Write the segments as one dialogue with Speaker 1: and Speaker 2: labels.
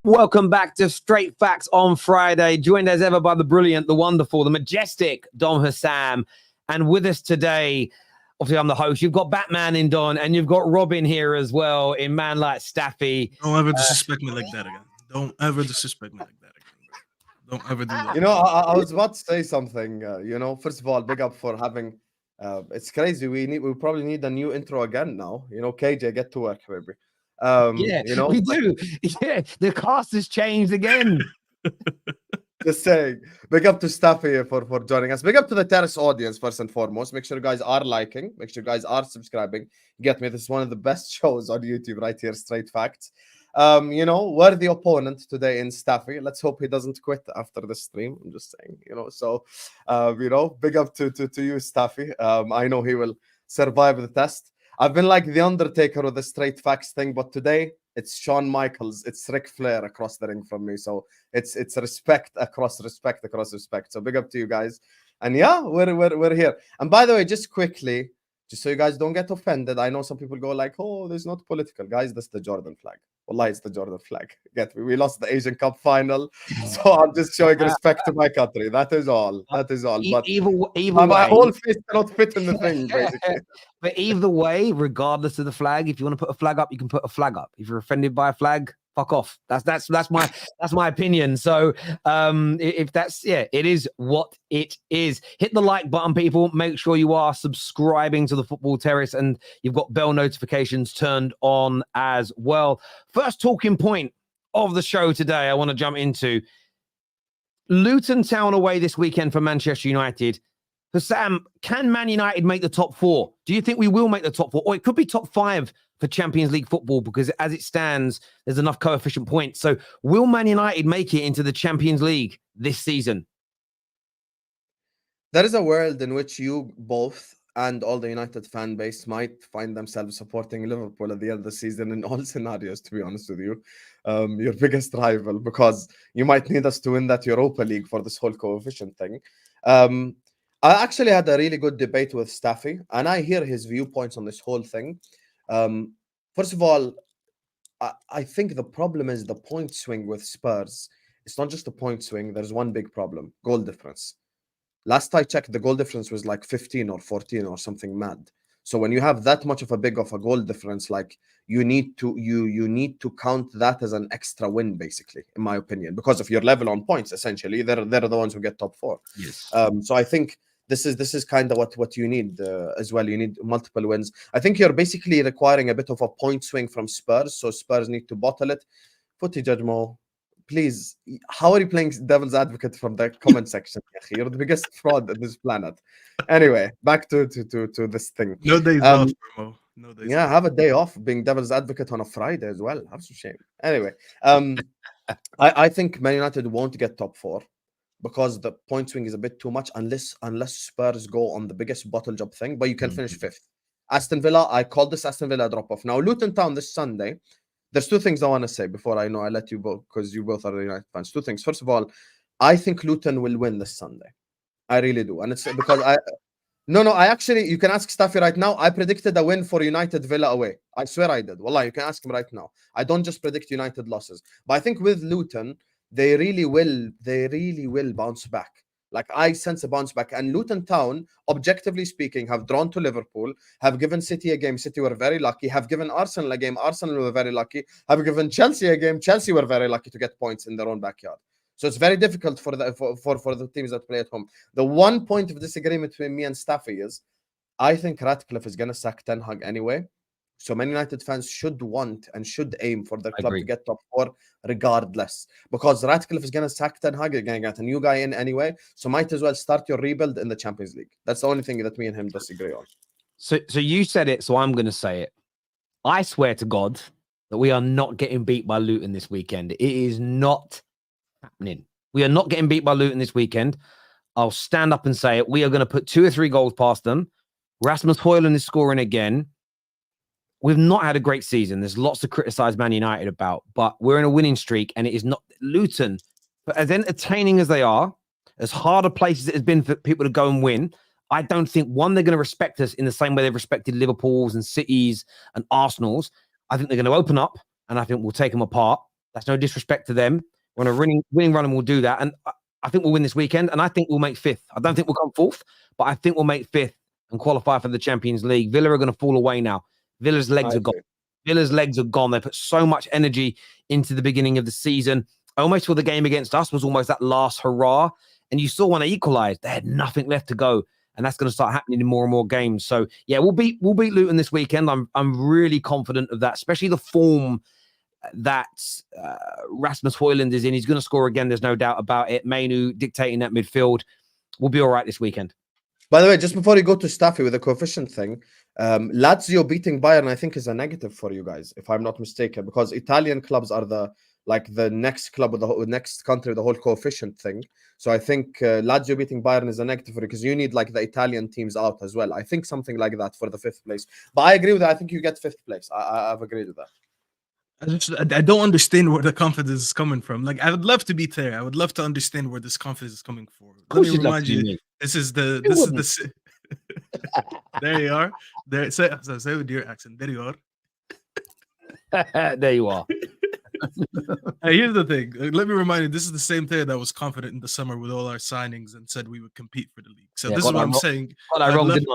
Speaker 1: Welcome back to Straight Facts on Friday, joined as ever by the brilliant, the wonderful, the majestic Dom Hassam. And with us today, obviously I'm the host, you've got Batman in Don, and you've got Robin here as well in Man Like Staffy.
Speaker 2: Don't ever disrespect me like that again. Don't ever disrespect me like that again, bro. Don't ever do that.
Speaker 3: You know, I was about to say something. First of all, big up for having. It's crazy. We probably need a new intro again now. KJ, get to work, baby.
Speaker 1: We do. Yeah, the cast has changed again.
Speaker 3: Just saying, big up to Staffy for joining us. Big up to the Terrace audience first and foremost. Make sure you guys are liking. Make sure you guys are subscribing. Get me? This is one of the best shows on YouTube right here. Straight Facts. We're the opponent today in Staffy. Let's hope he doesn't quit after the stream. I'm just saying, So, big up to you, Staffy. I know he will survive the test. I've been like the Undertaker with the Straight Facts thing, but today it's Shawn Michaels, it's Ric Flair across the ring from me. So it's respect across respect. So big up to you guys. And yeah, we're here. And by the way, just quickly, just so you guys don't get offended, I know some people go like, oh, there's not political. Guys, that's the Jordan flag. Wallahi, it's the Jordan flag. Get me? We lost the Asian Cup final. So I'm just showing respect to my country. That is all. But
Speaker 1: either
Speaker 3: my
Speaker 1: way,
Speaker 3: whole face cannot fit in the thing, basically.
Speaker 1: But either way, regardless of the flag, if you want to put a flag up, you can put a flag up. If you're offended by a flag, fuck off. That's my opinion. So if that's it is what it is. Hit the like button, people. Make sure you are subscribing to the Football Terrace and you've got bell notifications turned on as well. First talking point of the show today, I want to jump into Luton Town away this weekend for Manchester United. For Sam, can Man United make the top four? Do you think we will make the top four? Or it could be top five for Champions League football because as it stands, there's enough coefficient points. So will Man United make it into the Champions League this season?
Speaker 3: There is a world in which you both and all the United fan base might find themselves supporting Liverpool at the end of the season in all scenarios, to be honest with you. Your biggest rival, because you might need us to win that Europa League for this whole coefficient thing. I actually had a really good debate with Staffy, and I hear his viewpoints on this whole thing. First of all, I think the problem is the point swing with Spurs. It's not just a point swing. There's one big problem: goal difference. Last I checked, the goal difference was like 15 or 14 or something mad. So when you have that much of a goal difference, like you need to count that as an extra win, basically, in my opinion, because if you're level on points, essentially, they're the ones who get top four.
Speaker 1: Yes.
Speaker 3: So I think this is kind of what you need as well. You need multiple wins. I think you're basically requiring a bit of a point swing from Spurs, so Spurs need to bottle it. Footy Judge Mo, please, how are you playing devil's advocate from the comment section? You're the biggest fraud on this planet. Anyway, back to this thing.
Speaker 2: No days off, bro. No days off.
Speaker 3: Have a day off being devil's advocate on a Friday as well. Have some shame. Anyway, I think Man United won't get top four, because the point swing is a bit too much unless Spurs go on the biggest bottle job thing, but you can finish fifth. Aston Villa, I called this Aston Villa drop-off. Now, Luton Town this Sunday, there's two things I want to say before I let you both, because you both are United fans. Two things. First of all, I think Luton will win this Sunday. I really do. And it's because I actually, you can ask Staffy right now. I predicted a win for United Villa away. I swear I did. Wallah, you can ask him right now. I don't just predict United losses. But I think with Luton, they really will bounce back. Like, I sense a bounce back. And Luton Town, objectively speaking, have drawn to Liverpool, have given City a game. City were very lucky. Have given Arsenal a game. Arsenal were very lucky. Have given Chelsea a game. Chelsea were very lucky to get points in their own backyard. So it's very difficult for the teams that play at home. The one point of disagreement between me and Staffy is, I think Ratcliffe is going to sack Ten Hag anyway. So Man United fans should want and should aim for their club to get top four regardless. Because Ratcliffe is going to sack Ten Hag, going to get a new guy in anyway. So might as well start your rebuild in the Champions League. That's the only thing that me and him disagree on.
Speaker 1: So you said it, so I'm going to say it. I swear to God that we are not getting beat by Luton this weekend. It is not happening. We are not getting beat by Luton this weekend. I'll stand up and say it. We are going to put 2 or 3 goals past them. Rasmus Højlund is scoring again. we've not had a great season. There's lots to criticize Man United about, but we're in a winning streak, and it is not Luton. But as entertaining as they are, as hard a place as it has been for people to go and win, I don't think, one, they're going to respect us in the same way they've respected Liverpool's and City's and Arsenal's. I think they're going to open up, and I think we'll take them apart. That's no disrespect to them. We're on a winning run, and we'll do that. And I think we'll win this weekend, and I think we'll make 5th. I don't think we'll come 4th, but I think we'll make 5th and qualify for the Champions League. Villa are going to fall away now. Villa's legs are gone. Villa's legs are gone. They put so much energy into the beginning of the season. I almost feel the game against us was almost that last hurrah. And you saw when they equalized, they had nothing left to go. And that's going to start happening in more and more games. So yeah, we'll beat Luton this weekend. I'm really confident of that, especially the form that Rasmus Højlund is in. He's going to score again. There's no doubt about it. Mainu dictating that midfield. We'll be all right this weekend.
Speaker 3: By the way, just before you go to Staffy with the coefficient thing, Lazio beating Bayern, I think, is a negative for you guys, if I'm not mistaken, because Italian clubs are the next club with the next country with the whole coefficient thing. So I think Lazio beating Bayern is a negative for you because you need like the Italian teams out as well. I think something like that for the 5th place. But I agree with that. I think you get 5th place. I've agreed with that.
Speaker 2: I don't understand where the confidence is coming from. Like, I would love to be there. I would love to understand where this confidence is coming from. Let me remind you, this is the there you are. There, say with your accent. There you are.
Speaker 1: There you are.
Speaker 2: Hey, here's the thing. Let me remind you, this is the same player that was confident in the summer with all our signings and said we would compete for the league. So this is what I'm saying.
Speaker 1: Got I wrong, didn't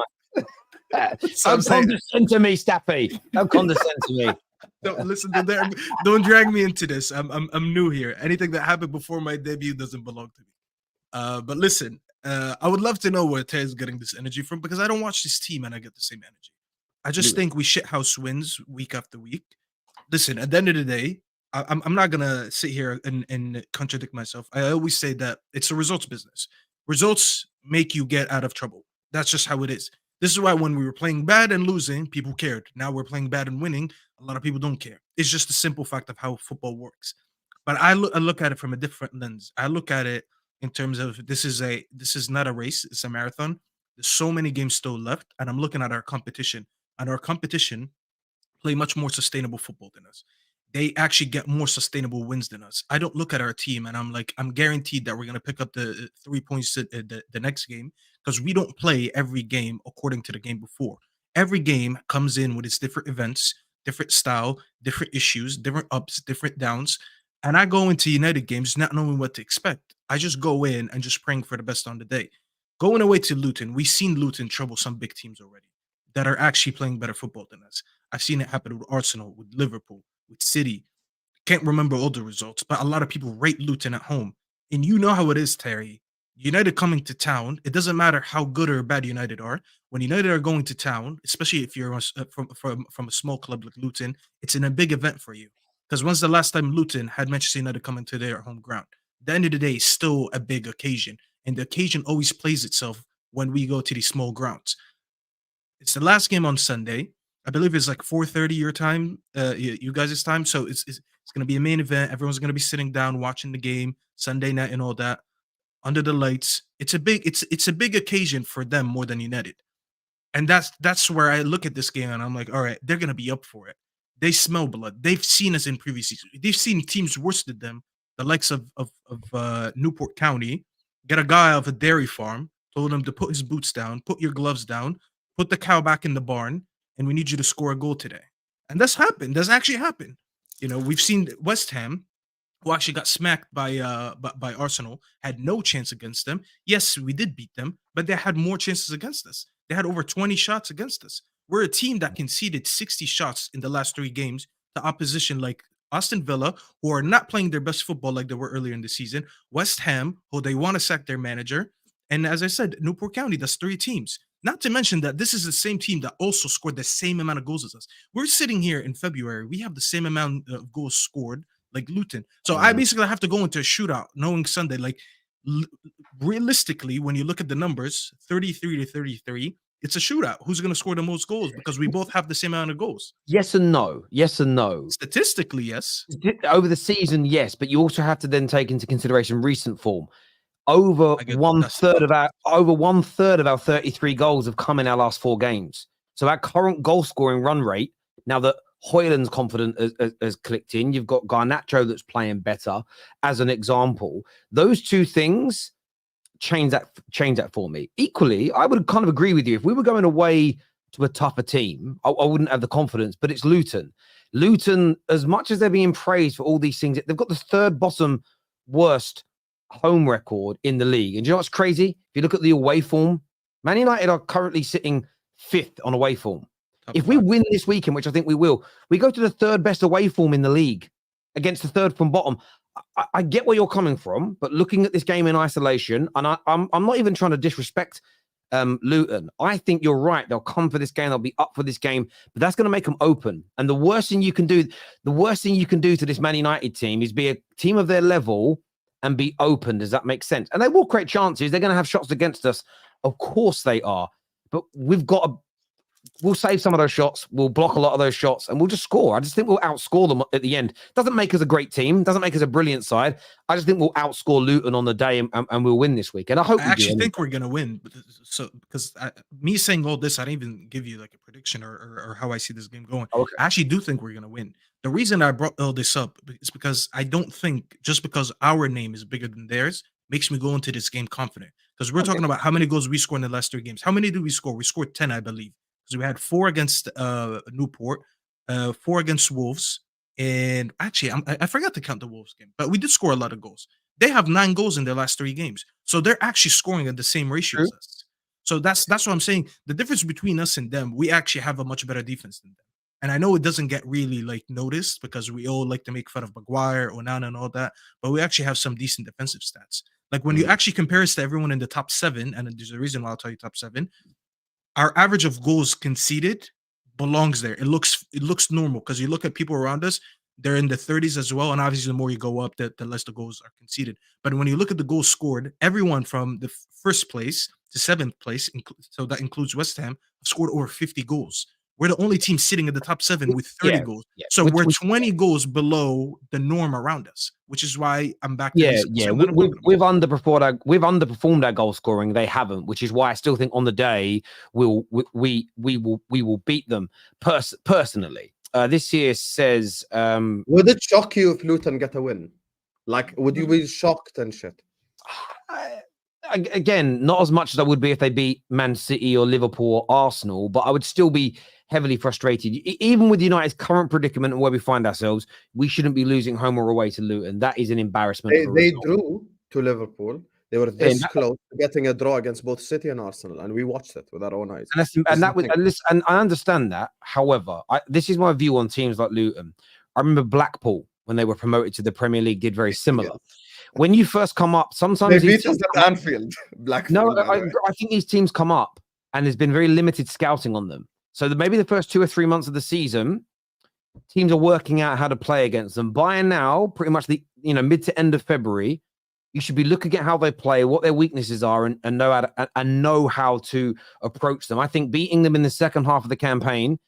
Speaker 1: I? Don't condescend to me, Staffy. Don't condescend to me.
Speaker 2: Don't listen to them. Don't drag me into this. I'm new here. Anything that happened before my debut doesn't belong to me. But listen, I would love to know where Terrace is getting this energy from, because I don't watch this team and I get the same energy. I just think we shithouse wins week after week. Listen, at the end of the day, I'm not gonna sit here and contradict myself. I always say that it's a results business. Results make you get out of trouble. That's just how it is. This is why when we were playing bad and losing, people cared. Now we're playing bad and winning, a lot of people don't care. It's just a simple fact of how football works. But I look at it from a different lens. I look at it in terms of this is not a race, it's a marathon. There's so many games still left, and I'm looking at our competition, and our competition play much more sustainable football than us. They actually get more sustainable wins than us. I don't look at our team and I'm like, I'm guaranteed that we're going to pick up the 3 points the next game, because we don't play every game according to the game before. Every game comes in with its different events, different style, different issues, different ups, different downs. And I go into United games not knowing what to expect. I just go in and just praying for the best on the day. Going away to Luton, we've seen Luton trouble some big teams already that are actually playing better football than us. I've seen it happen with Arsenal, with Liverpool, with City. Can't remember all the results, but a lot of people rate Luton at home. And you know how it is, Terry. United coming to town, it doesn't matter how good or bad United are. When United are going to town, especially if you're from a small club like Luton, it's in a big event for you. Because when's the last time Luton had Manchester United coming to their home ground? At the end of the day, it's still a big occasion. And the occasion always plays itself when we go to these small grounds. It's the last game on Sunday. I believe it's like 4:30 your time, you guys' time. So it's going to be a main event. Everyone's going to be sitting down watching the game Sunday night and all that under the lights. It's a big occasion for them more than United, and that's where I look at this game and I'm like, all right, they're going to be up for it. They smell blood. They've seen us in previous seasons. They've seen teams worse than them, the likes of Newport County. Get a guy off a dairy farm, told him to put his boots down, put your gloves down, put the cow back in the barn, and we need you to score a goal today. And that's happened. That's actually happened. You know, we've seen West Ham, who actually got smacked by Arsenal, had no chance against them. Yes, we did beat them, but they had more chances against us. They had over 20 shots against us. We're a team that conceded 60 shots in the last 3 games to opposition like Aston Villa, who are not playing their best football like they were earlier in the season, West Ham, who they want to sack their manager, and as I said, Newport County. That's 3 teams. Not to mention that this is the same team that also scored the same amount of goals as us. We're sitting here in February. We have the same amount of goals scored like Luton. So I basically have to go into a shootout knowing Sunday, like realistically, when you look at the numbers, 33-33, it's a shootout. Who's going to score the most goals? Because we both have the same amount of goals.
Speaker 1: Yes and no. Yes and no.
Speaker 2: Statistically, yes.
Speaker 1: Over the season, yes. But you also have to then take into consideration recent form. Over one third of our 33 goals have come in our last 4 games. So our current goal scoring run rate, Now that Højlund's confident has clicked in, you've got Garnacho that's playing better, as an example. Those two things change that for me. Equally, I would kind of agree with you. If we were going away to a tougher team, I wouldn't have the confidence, but it's Luton. Luton, as much as they're being praised for all these things, they've got the third bottom worst home record in the league. And do you know what's crazy? If you look at the away form, Man United are currently sitting 5th on away form. If we win this weekend, which I think we will, we go to the third best away form in the league against the third from bottom. I get where you're coming from, but looking at this game in isolation, and I'm not even trying to disrespect Luton. I think you're right. They'll come for this game. They'll be up for this game, but that's going to make them open. And the worst thing you can do to this Man United team is be a team of their level and be open. Does that make sense? And they will create chances. They're going to have shots against us. Of course they are. But we'll save some of those shots. We'll block a lot of those shots and we'll just score. I just think we'll outscore them at the end. Doesn't make us a great team. Doesn't make us a brilliant side. I just think we'll outscore Luton on the day and we'll win this week. And I hope
Speaker 2: I actually think we're going to win. So because me saying all this, I didn't even give you like a prediction or how I see this game going.
Speaker 1: Okay.
Speaker 2: I actually do think we're going to win. The reason I brought all this up is because I don't think just because our name is bigger than theirs makes me go into this game confident. Because we're talking about how many goals we scored in the last 3 games. How many did we score? We scored 10, I believe. Because we had 4 against Newport, 4 against Wolves, and actually I forgot to count the Wolves game, but we did score a lot of goals. They have 9 goals in their last 3 games, so they're actually scoring at the same ratio as us. So that's what I'm saying. The difference between us and them, we actually have a much better defense than them. And I know it doesn't get really like noticed because we all like to make fun of Maguire, Onana, and all that, but we actually have some decent defensive stats. Like when you actually compare us to everyone in the top 7, and there's a reason why I'll tell you top 7. Our average of goals conceded belongs there. It looks normal because you look at people around us, they're in the 30s as well. And obviously, the more you go up, the less the goals are conceded. But when you look at the goals scored, everyone from the 1st place to 7th place, so that includes West Ham, have scored over 50 goals. We're the only team sitting in the top 7 with 30 goals. Yeah. So we're 20 goals below the norm around us, which is why I'm back to this.
Speaker 1: Yeah. We've underperformed our goal scoring. They haven't, which is why I still think on the day we will beat them personally. This here says,
Speaker 3: would it shock you if Luton get a win? Like, would you be shocked and shit?
Speaker 1: Again, not as much as I would be if they beat Man City or Liverpool or Arsenal, but I would still be heavily frustrated. Even with United's current predicament and where we find ourselves, we shouldn't be losing home or away to Luton. That is an embarrassment.
Speaker 3: They drew to Liverpool. They were this close to getting a draw against both City and Arsenal, and we watched it with our own eyes.
Speaker 1: And I understand that. However, this is my view on teams like Luton. I remember Blackpool, when they were promoted to the Premier League, did very similar. Yeah. When you first come up, sometimes
Speaker 3: they beat us at Anfield.
Speaker 1: No, I think these teams come up, and there's been very limited scouting on them. So maybe the first 2 or 3 months of the season, teams are working out how to play against them. By now, pretty much mid to end of February, you should be looking at how they play, what their weaknesses are, and know how to approach them. I think beating them in the second half of the campaign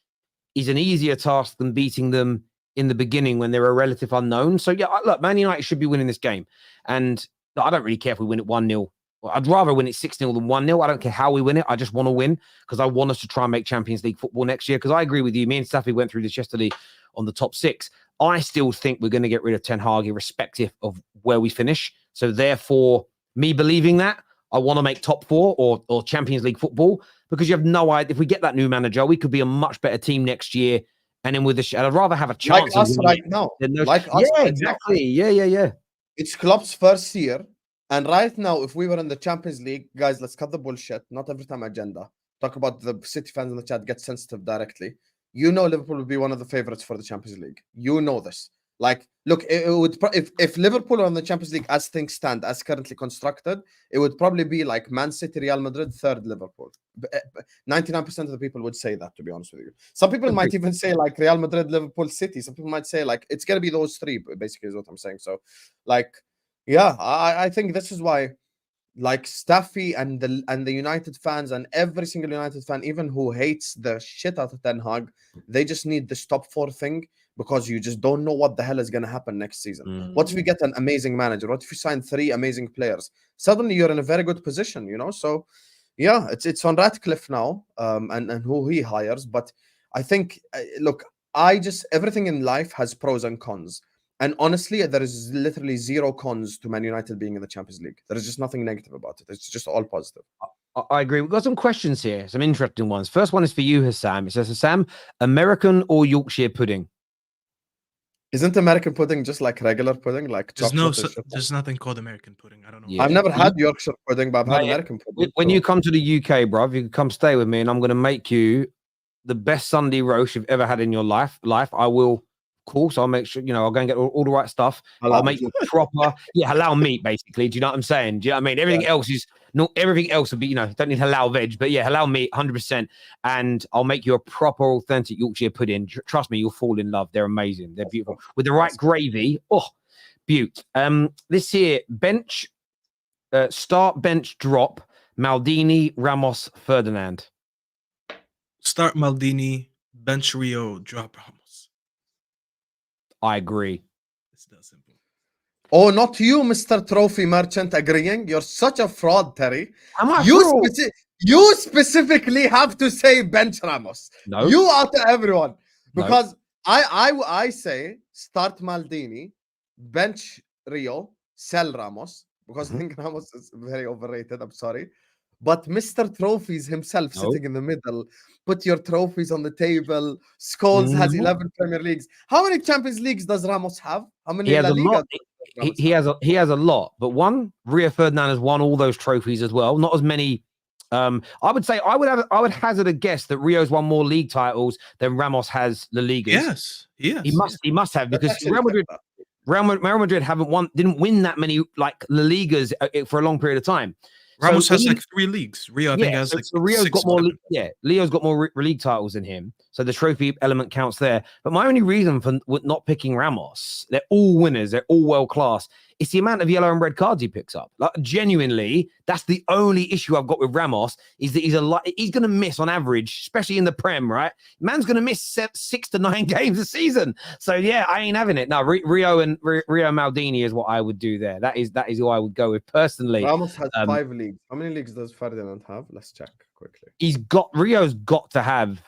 Speaker 1: is an easier task than beating them in the beginning when they're a relative unknown. So yeah, look, Man United should be winning this game. And I don't really care if we win it 1-0. I'd rather win it 6-0 than 1-0. I don't care how we win it. I just want to win because I want us to try and make Champions League football next year. Because I agree with you. Me and Staffy went through this yesterday on the top 6. I still think we're going to get rid of Ten Hag irrespective of where we finish. So therefore, me believing that, I want to make top 4 or Champions League football because you have no idea. If we get that new manager, we could be a much better team next year. And then with I'd rather have a chance.
Speaker 3: Like us right now.
Speaker 1: Exactly. Yeah.
Speaker 3: It's Klopp's first year. And right now, if we were in the Champions League, guys, let's cut the bullshit. Not every time agenda. Talk about the City fans in the chat, get sensitive directly. You know Liverpool would be one of the favorites for the Champions League. You know this. Like, look, it would if Liverpool are in the Champions League as things stand, as currently constructed, it would probably be like Man City, Real Madrid, 3rd Liverpool. 99% of the people would say that, to be honest with you. Some people might even say like Real Madrid, Liverpool, City. Some people might say like it's gonna be those 3, basically is what I'm saying. So, like, yeah, I think this is why, like, Staffy and the United fans and every single United fan, even who hates the shit out of Ten Hag, they just need this top 4 thing. Because you just don't know what the hell is going to happen next season. What if we get an amazing manager? What if we sign 3 amazing players? Suddenly you're in a very good position, So, yeah, it's on Ratcliffe now and who he hires. But I think, look, everything in life has pros and cons. And honestly, there is literally zero cons to Man United being in the Champions League. There is just nothing negative about it. It's just all positive.
Speaker 1: I agree. We've got some questions here, some interesting ones. First one is for you, Hassam. It says, Hassam, American or Yorkshire pudding?
Speaker 3: Isn't American pudding just like regular pudding? Like
Speaker 2: there's nothing called American pudding. I don't know.
Speaker 1: Yeah.
Speaker 3: I've never had Yorkshire pudding, but I've had American pudding.
Speaker 1: When you come to the UK, bruv, you can come stay with me, and I'm going to make you the best Sunday roast you've ever had in your life. I will. Course, I'll make sure, I'll go and get all the right stuff. I'll make you proper, halal meat, basically. Do you know what I'm saying? Do you know what I mean? Everything else is not, everything else will be, don't need halal veg, but halal meat, 100%. And I'll make you a proper, authentic Yorkshire pudding. Trust me, you'll fall in love. They're amazing. They're beautiful. With the right gravy. Oh, beaut. This here, start, bench, drop, Maldini, Ramos, Ferdinand.
Speaker 2: Start Maldini, bench Rio, drop Ramos.
Speaker 1: I agree.
Speaker 2: It's that simple.
Speaker 3: Oh, not you, Mr. Trophy Merchant, agreeing. You're such a fraud, Terry.
Speaker 1: Am I
Speaker 3: you specifically have to say bench Ramos.
Speaker 1: No.
Speaker 3: You out of everyone. Because I say start Maldini, bench Rio, sell Ramos. Because I think Ramos is very overrated. I'm sorry. But Mr. Trophies himself sitting in the middle, put your trophies on the table. Scholes has 11 Premier Leagues. How many Champions Leagues does Ramos have? How many?
Speaker 1: He has a lot. He has a lot. But Rio Ferdinand has won all those trophies as well. Not as many. I would say I would hazard a guess that Rio's won more league titles than Ramos has La Ligas.
Speaker 2: Yes,
Speaker 1: he must have, because Real Madrid didn't win that many like La Ligas for a long period of time.
Speaker 2: Ramos has like 3 leagues. Rio, I think, has like
Speaker 1: Rio's
Speaker 2: 6
Speaker 1: got more. Leo's got more league titles than him, so the trophy element counts there. But my only reason for not picking Ramos, they're all winners, they're all world class. It's the amount of yellow and red cards he picks up. Like, genuinely, that's the only issue I've got with Ramos, is that he's going to miss on average, especially in the Prem, right? Man's going to miss 6 to 9 games a season. So yeah, I ain't having it. No, Rio Maldini is what I would do there. That is who I would go with personally.
Speaker 3: Ramos has 5 leagues. How many leagues does Ferdinand have? Let's check quickly.
Speaker 1: Rio's got to have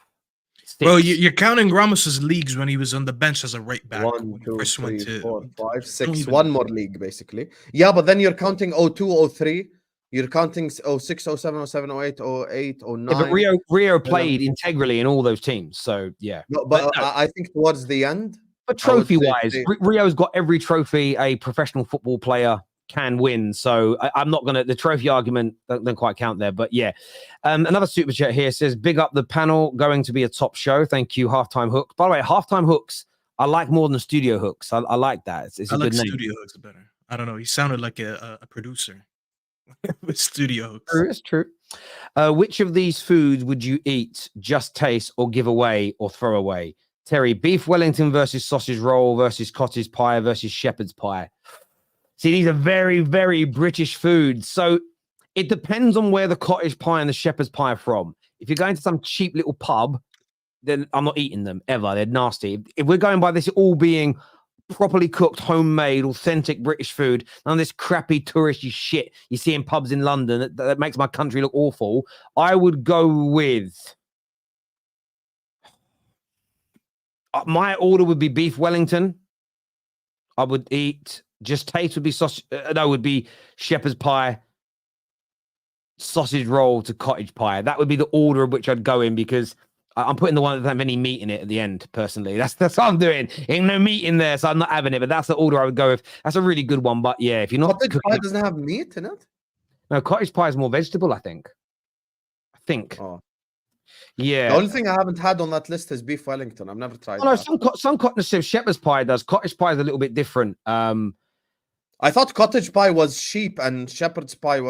Speaker 1: 6.
Speaker 2: Well, you're counting Ramos's leagues when he was on the bench as a right back.
Speaker 3: 1, 2, 3, 4, 5, 6. One more league, basically. Yeah, but then you're counting 02, 03. You're counting 06, 07, 07, 08, 08, 09.
Speaker 1: Yeah, but Rio played integrally in all those teams. So yeah.
Speaker 3: No, but I think towards the end.
Speaker 1: But trophy-wise, Rio's got every trophy a professional football player can win. So I'm not going to, the trophy argument don't quite count there, but yeah. Another super chat here says, big up the panel, going to be a top show. Thank you, Halftime Hooks. By the way, Halftime Hooks, I like more than Studio Hooks. I like that. It's a good name.
Speaker 2: Studio Hooks better. I don't know. He sounded like a producer with Studio Hooks.
Speaker 1: True, it's true. Which of these foods would you eat, just taste, or give away, or throw away? Terry, beef Wellington versus sausage roll versus cottage pie versus shepherd's pie. See, these are very, very British foods. So it depends on where the cottage pie and the shepherd's pie are from. If you're going to some cheap little pub, then I'm not eating them ever. They're nasty. If we're going by this all being properly cooked, homemade, authentic British food, none of this crappy touristy shit you see in pubs in London that makes my country look awful, I would go with... my order would be beef Wellington. I would eat... Just taste would be sausage. Would be shepherd's pie, sausage roll to cottage pie. That would be the order of which I'd go in, because I'm putting the one that doesn't have any meat in it at the end. Personally, that's what I'm doing. Ain't no meat in there, so I'm not having it. But that's the order I would go with. That's a really good one. But yeah, if you're not,
Speaker 3: cottage pie doesn't have meat in it.
Speaker 1: No, cottage pie is more vegetable. I think. Oh. Yeah.
Speaker 3: The only thing I haven't had on that list is beef Wellington. I've never tried.
Speaker 1: Oh, no, some shepherd's pie does. Cottage pie is a little bit different.
Speaker 3: I thought cottage pie was sheep and shepherd's pie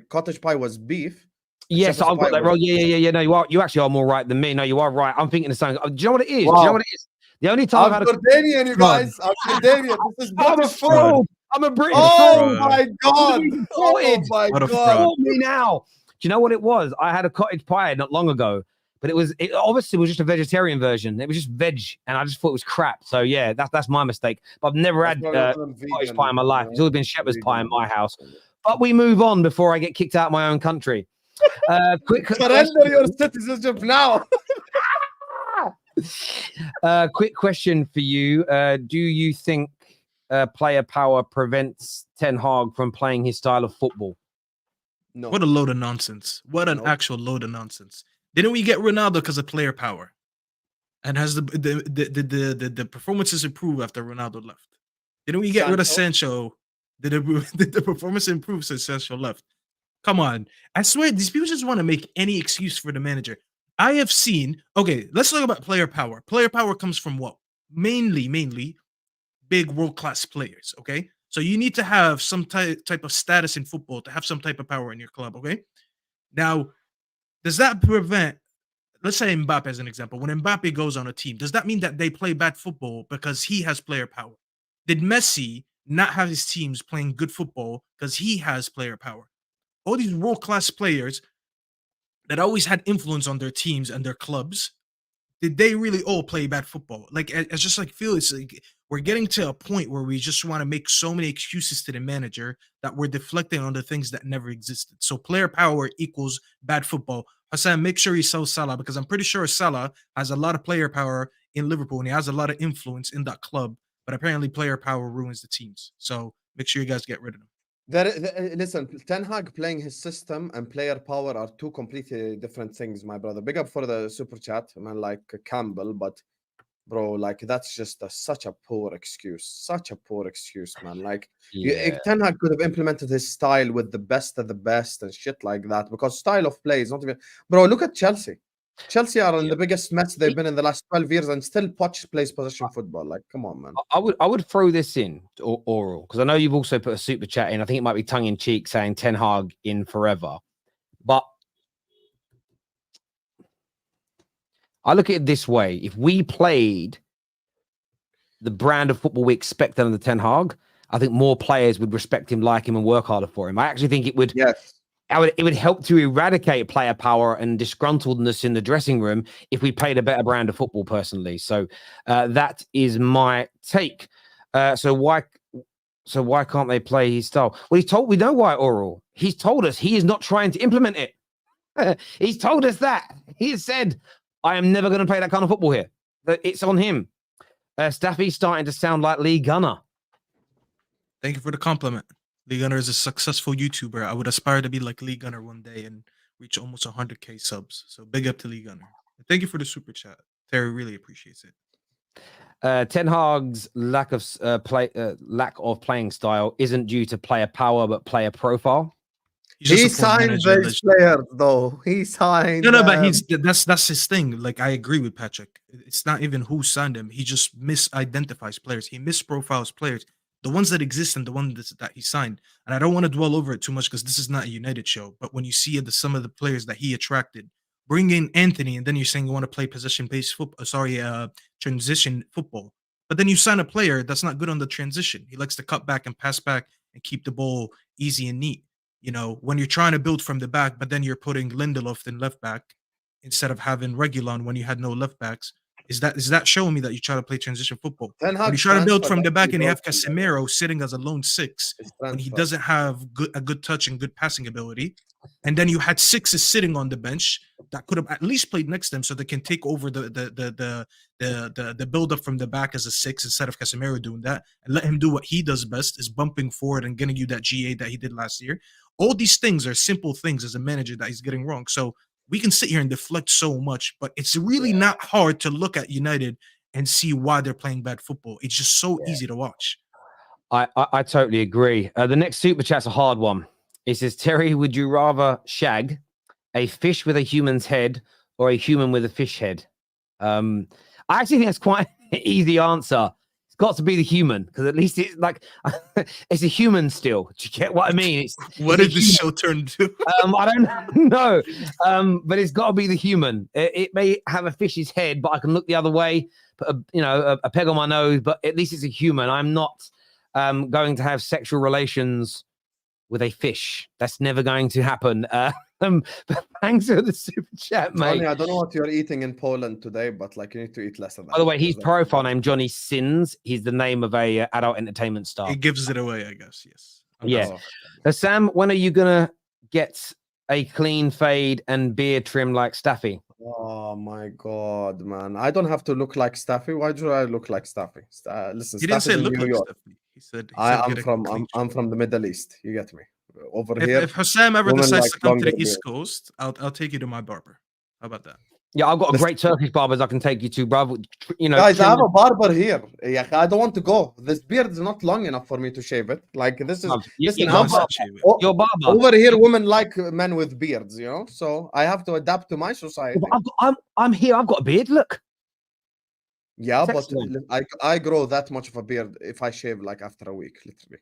Speaker 3: cottage pie was beef.
Speaker 1: Yes, I've got that wrong. Yeah. No, you actually are more right than me. No, you are right. I'm thinking the same. Do you know what it is? Wow. Do you know what it is? The only time
Speaker 3: I'm Jordanian, you guys. I'm Jordanian. This is
Speaker 1: I'm a fraud. I'm a British
Speaker 3: fraud. My God.
Speaker 1: Oh my God. Me now. Do you know what it was? I had a cottage pie not long ago, but it obviously was just a vegetarian version. It was just veg, and I just thought it was crap. So yeah, that's my mistake. But I've never had cottage pie in my life. It's always been shepherd's pie in my house. But we move on before I get kicked out of my own country.
Speaker 3: Surrender your citizenship now.
Speaker 1: Quick question for you. Do you think player power prevents Ten Hag from playing his style of football?
Speaker 3: No.
Speaker 2: What a load of nonsense. What an actual load of nonsense. Didn't we get Ronaldo because of player power? And has the performances improved after Ronaldo left? Didn't we get rid of Sancho? Did the performance improve since Sancho left? Come on. I swear, these people just want to make any excuse for the manager. I have seen, okay, let's talk about player power. Player power comes from what? Mainly big world-class players, okay? So you need to have some type of status in football to have some type of power in your club, okay? Now, does that prevent, let's say Mbappe as an example, when Mbappe goes on a team, does that mean that they play bad football because he has player power? Did Messi not have his teams playing good football because he has player power? All these world-class players that always had influence on their teams and their clubs, did they really all play bad football? Like, I just like feel it's like we're getting to a point where we just want to make so many excuses to the manager that we're deflecting on the things that never existed. So player power equals bad football. Hassan, make sure you sell Salah, because I'm pretty sure Salah has a lot of player power in Liverpool and he has a lot of influence in that club, but apparently player power ruins the teams. So make sure you guys get rid of him.
Speaker 3: Listen, Ten Hag playing his system and player power are two completely different things, my brother. Big up for the super chat, man, like Campbell, but bro, like that's just such a poor excuse, man. Like Ten Hag could have implemented his style with the best of the best and shit like that, because style of play is not even, bro. Look at Chelsea. Chelsea are in the biggest mess they've been in the last 12 years, and still Poch plays possession football. Like, come on, man.
Speaker 1: I would throw this in, Oral, because I know you've also put a super chat in. I think it might be tongue in cheek saying Ten Hag in forever. But I look at it this way. If we played the brand of football we expect under Ten Hag, I think more players would respect him, like him, and work harder for him. I actually think it would...
Speaker 3: Yes.
Speaker 1: It would help to eradicate player power and disgruntledness in the dressing room if we played a better brand of football, personally. So that is my take. So why can't they play his style? Well, we know why, Oral. He's told us he is not trying to implement it. He's told us that. He has said, I am never going to play that kind of football here. It's on him. Staffy's starting to sound like Lee Gunner.
Speaker 2: Thank you for the compliment. Lee Gunner is a successful YouTuber. I would aspire to be like Lee Gunner one day and reach almost 100K subs. So big up to Lee Gunner. Thank you for the super chat. Terry really appreciates it.
Speaker 1: Ten Hag's lack of playing style isn't due to player power, but player profile.
Speaker 3: He signed those players, though. He signed.
Speaker 2: No, but that's his thing. Like, I agree with Patrick. It's not even who signed him. He just misidentifies players. He misprofiles players. The ones that exist and the ones that he signed. And I don't want to dwell over it too much because this is not a United show. But when you see some of the players that he attracted, bring in Anthony, and then you're saying you want to play possession-based football, transition football. But then you sign a player that's not good on the transition. He likes to cut back and pass back and keep the ball easy and neat. You know, when you're trying to build from the back, but then you're putting Lindelof in left back instead of having Regulon when you had no left backs. Is that showing me that you try to play transition football? When you try to build from the back and you have Casemiro sitting as a lone six when he doesn't have a good touch and good passing ability, and then you had sixes sitting on the bench that could have at least played next to him so they can take over the build up from the back as a six instead of Casemiro doing that, and let him do what he does best, is bumping forward and getting you that GA that he did last year. All these things are simple things as a manager that he's getting wrong. So we can sit here and deflect so much, but it's really not hard to look at United and see why they're playing bad football. It's just so easy to watch.
Speaker 1: I totally agree. The next super chat's a hard one. It says, Terry, would you rather shag a fish with a human's head or a human with a fish head? I actually think that's quite an easy answer. It's got to be the human, because at least it's like it's a human still. Do you get what I mean?
Speaker 2: What did this show turn to?
Speaker 1: I don't know, but it's got to be the human. It may have a fish's head, but I can look the other way, put a peg on my nose. But at least it's a human. I'm not going to have sexual relations with a fish. That's never going to happen. But thanks for the super chat, mate.
Speaker 3: Johnny, I don't know what you're eating in Poland today, but like you need to eat less of that.
Speaker 1: By the way, his profile name, Johnny Sins. He's the name of a adult entertainment star.
Speaker 2: It gives it away, I guess. Yes.
Speaker 1: Yeah. Sam, when are you gonna get a clean fade and beard trim like Staffy?
Speaker 3: Oh my god, man! I don't have to look like Staffy. Why do I look like Staffy? Listen,
Speaker 2: He didn't say
Speaker 3: Staffy's in
Speaker 2: look
Speaker 3: New
Speaker 2: like
Speaker 3: York.
Speaker 2: Stephanie. He said
Speaker 3: I'm
Speaker 2: get a
Speaker 3: from
Speaker 2: clean
Speaker 3: I'm from the Middle East. You get me? Over
Speaker 2: If
Speaker 3: here,
Speaker 2: Hussam ever
Speaker 3: women
Speaker 2: decides
Speaker 3: like
Speaker 2: to come to
Speaker 3: longer
Speaker 2: the East
Speaker 3: beard.
Speaker 2: Coast, I'll take you to my barber. How about that?
Speaker 1: Yeah, I've got a
Speaker 3: Listen,
Speaker 1: great Turkish barbers I can take you to, bruv. You know,
Speaker 3: guys, I
Speaker 1: trim
Speaker 3: have a barber here. Yeah, I don't want to go. This beard is not long enough for me to shave it. Like this is
Speaker 1: bruv. You,
Speaker 3: listen.
Speaker 1: you
Speaker 2: No,
Speaker 1: got
Speaker 2: it's
Speaker 1: bar-
Speaker 2: not shave it.
Speaker 1: your barber.
Speaker 3: Over here, women like men with beards. You know, so I have to adapt to my
Speaker 1: Yeah,
Speaker 3: society.
Speaker 1: but I'm here. I've got a beard. Look.
Speaker 3: Yeah, but
Speaker 1: Sexy one.
Speaker 3: I grow that much of a beard if I shave like after a week, literally.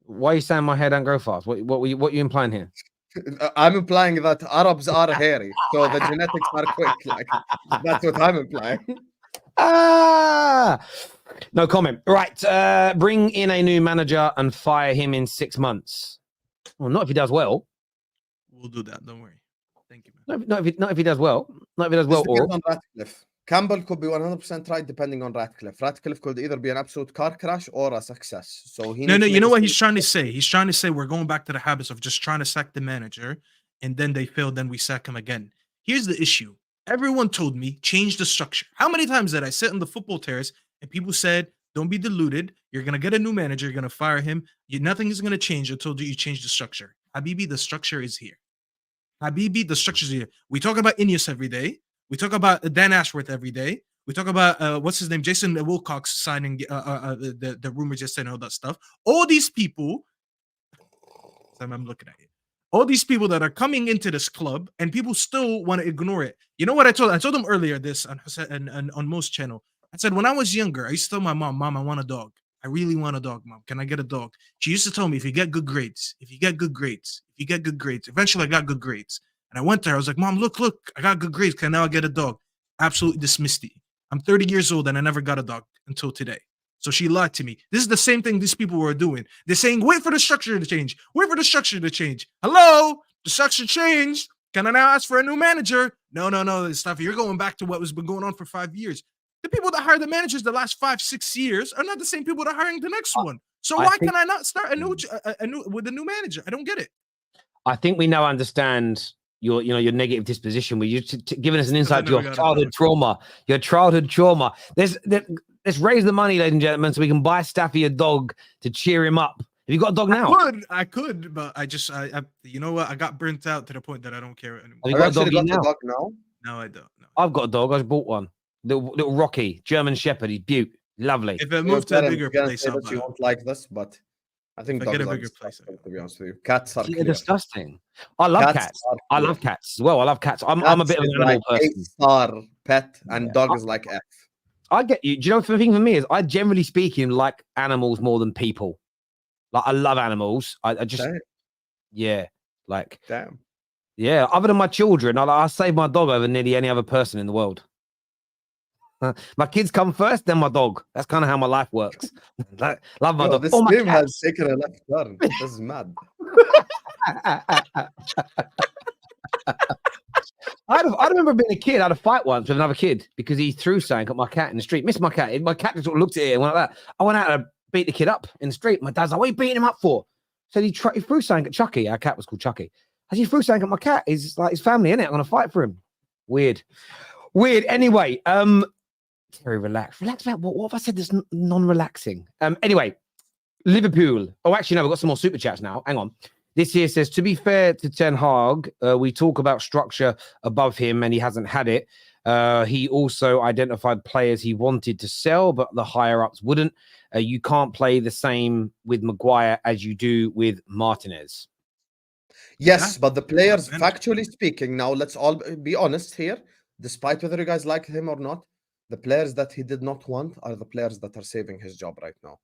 Speaker 1: Why are you saying my hair don't grow fast? What you implying here?
Speaker 3: I'm implying that Arabs are hairy, so the genetics are quick. Like that's what I'm implying.
Speaker 1: No comment. Right. Bring in a new manager and fire him in 6 months. Well, not if he does well.
Speaker 2: We'll do that. Don't worry. Thank you, man.
Speaker 1: Not if he does well. Not if he does
Speaker 3: This
Speaker 1: well. Or
Speaker 3: depends on Ratcliffe. Campbell could be 100% right, depending on Ratcliffe. Ratcliffe could either be an absolute car crash or a success. So he
Speaker 2: No.
Speaker 3: needs to
Speaker 2: You
Speaker 3: make
Speaker 2: know
Speaker 3: a
Speaker 2: what he's
Speaker 3: decision.
Speaker 2: trying to say? He's trying to say we're going back to the habits of just trying to sack the manager, and then they fail, then we sack him again. Here's the issue. Everyone told me change the structure. How many times did I sit on the football terrace and people said, "Don't be deluded. You're gonna get a new manager. You're gonna fire him. Nothing is gonna change until you change the structure." Habibi, the structure is here. Habibi, the structure is here. We talk about Ineos every day. We talk about Dan Ashworth every day. We talk about what's his name, Jason Wilcox signing the rumors yesterday and all that stuff. All these people, I'm looking at you. All these people that are coming into this club, and people still want to ignore it. You know what I told? I told them earlier this on Mo's channel. I said when I was younger, I used to tell my mom, "Mom, I want a dog. I really want a dog, Mom. Can I get a dog?" She used to tell me, if you get good grades, eventually I got good grades. And I went there, I was like, "Mom, look, I got good grades. Can now I get a dog?" Absolutely dismissed it. I'm 30 years old and I never got a dog until today. So she lied to me. This is the same thing these people were doing. They're saying, wait for the structure to change. Wait for the structure to change. Hello? The structure changed. Can I now ask for a new manager? No, stuff. You're going back to what has been going on for 5 years. The people that hire the managers the last 5-6 years are not the same people that are hiring the next one. So why can I not start a new with a new manager? I don't get it.
Speaker 1: I think we now understand your negative disposition. Where you're giving us an insight to your childhood trauma. Your childhood trauma. Let's raise the money, ladies and gentlemen, so we can buy Staffy a dog to cheer him up. Have you got a dog now?
Speaker 2: I could, but I you know what? I got burnt out to the point that I don't care anymore.
Speaker 1: Have you got a dog
Speaker 3: now?
Speaker 2: No, I don't. No.
Speaker 1: I've got a dog. I just bought one. Little Rocky, German Shepherd. He's beaut. Lovely.
Speaker 2: If it moved to a bigger place,
Speaker 3: you won't like this, but I think
Speaker 2: dogs get a bigger place.
Speaker 3: To be honest with you, cats are
Speaker 1: disgusting. I love cats. I love cats as well. I love cats. I'm a bit of an animal person.
Speaker 3: 8-star pet, and dog is like F.
Speaker 1: I get you. Do you know the thing for me is I generally speaking like animals more than people. Like I love animals. I just like
Speaker 3: damn.
Speaker 1: Yeah, other than my children, I save my dog over nearly any other person in the world. My kids come first, then my dog. That's kind of how my life works. Love my dog.
Speaker 3: This game has taken a left turn. This is mad.
Speaker 1: I remember being a kid. I had a fight once with another kid because he threw something at my cat in the street. Missed my cat. My cat just sort of looked at it and went like that. I went out and beat the kid up in the street. My dad's like, "What are you beating him up for?" Said he threw something at Chucky. Our cat was called Chucky. As he threw something at my cat, he's like his family, innit? I'm gonna fight for him. Weird. Anyway, Terry, relax about what have I said that's non-relaxing? Anyway, Liverpool. Oh, actually, no, we've got some more super chats now. Hang on. This here says, to be fair to Ten Hag, we talk about structure above him and he hasn't had it. He also identified players he wanted to sell, but the higher-ups wouldn't. You can't play the same with Maguire as you do with Martinez.
Speaker 3: Yes, but the players, factually speaking, now let's all be honest here, despite whether you guys like him or not, the players that he did not want are the players that are saving his job right now.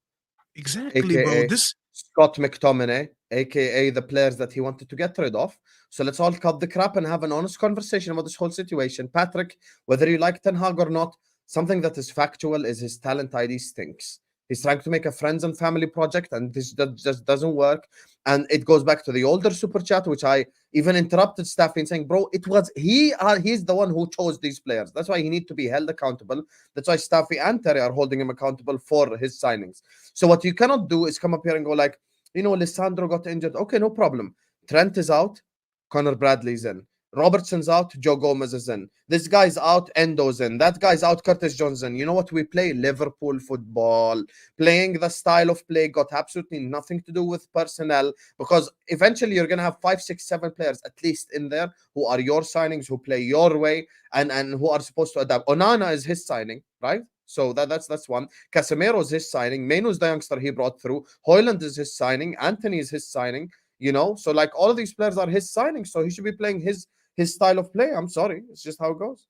Speaker 2: Exactly,
Speaker 3: AKA
Speaker 2: bro.
Speaker 3: Scott McTominay, aka the players that he wanted to get rid of. So let's all cut the crap and have an honest conversation about this whole situation. Patrick, whether you like Ten Hag or not, something that is factual is his talent ID stinks. He's trying to make a friends and family project, and this just doesn't work. And it goes back to the older super chat, which I even interrupted Staffy in saying, bro, it was he's the one who chose these players. That's why he needs to be held accountable. That's why Staffy and Terry are holding him accountable for his signings. So what you cannot do is come up here and go like, Lissandro got injured. Okay, no problem. Trent is out. Connor Bradley's in. Robertson's out, Joe Gomez is in. This guy's out, Endo's in. That guy's out, Curtis Jones in. You know what we play? Liverpool football. Playing the style of play got absolutely nothing to do with personnel, because eventually you're going to have 5, 6, 7 players at least in there who are your signings, who play your way, and who are supposed to adapt. Onana is his signing, right? So that's one. Casemiro is his signing. Mainoo's the youngster he brought through. Hoyland is his signing. Anthony is his signing. You know, so like all of these players are his signings, so he should be playing his style of play. I'm sorry, it's just how it goes.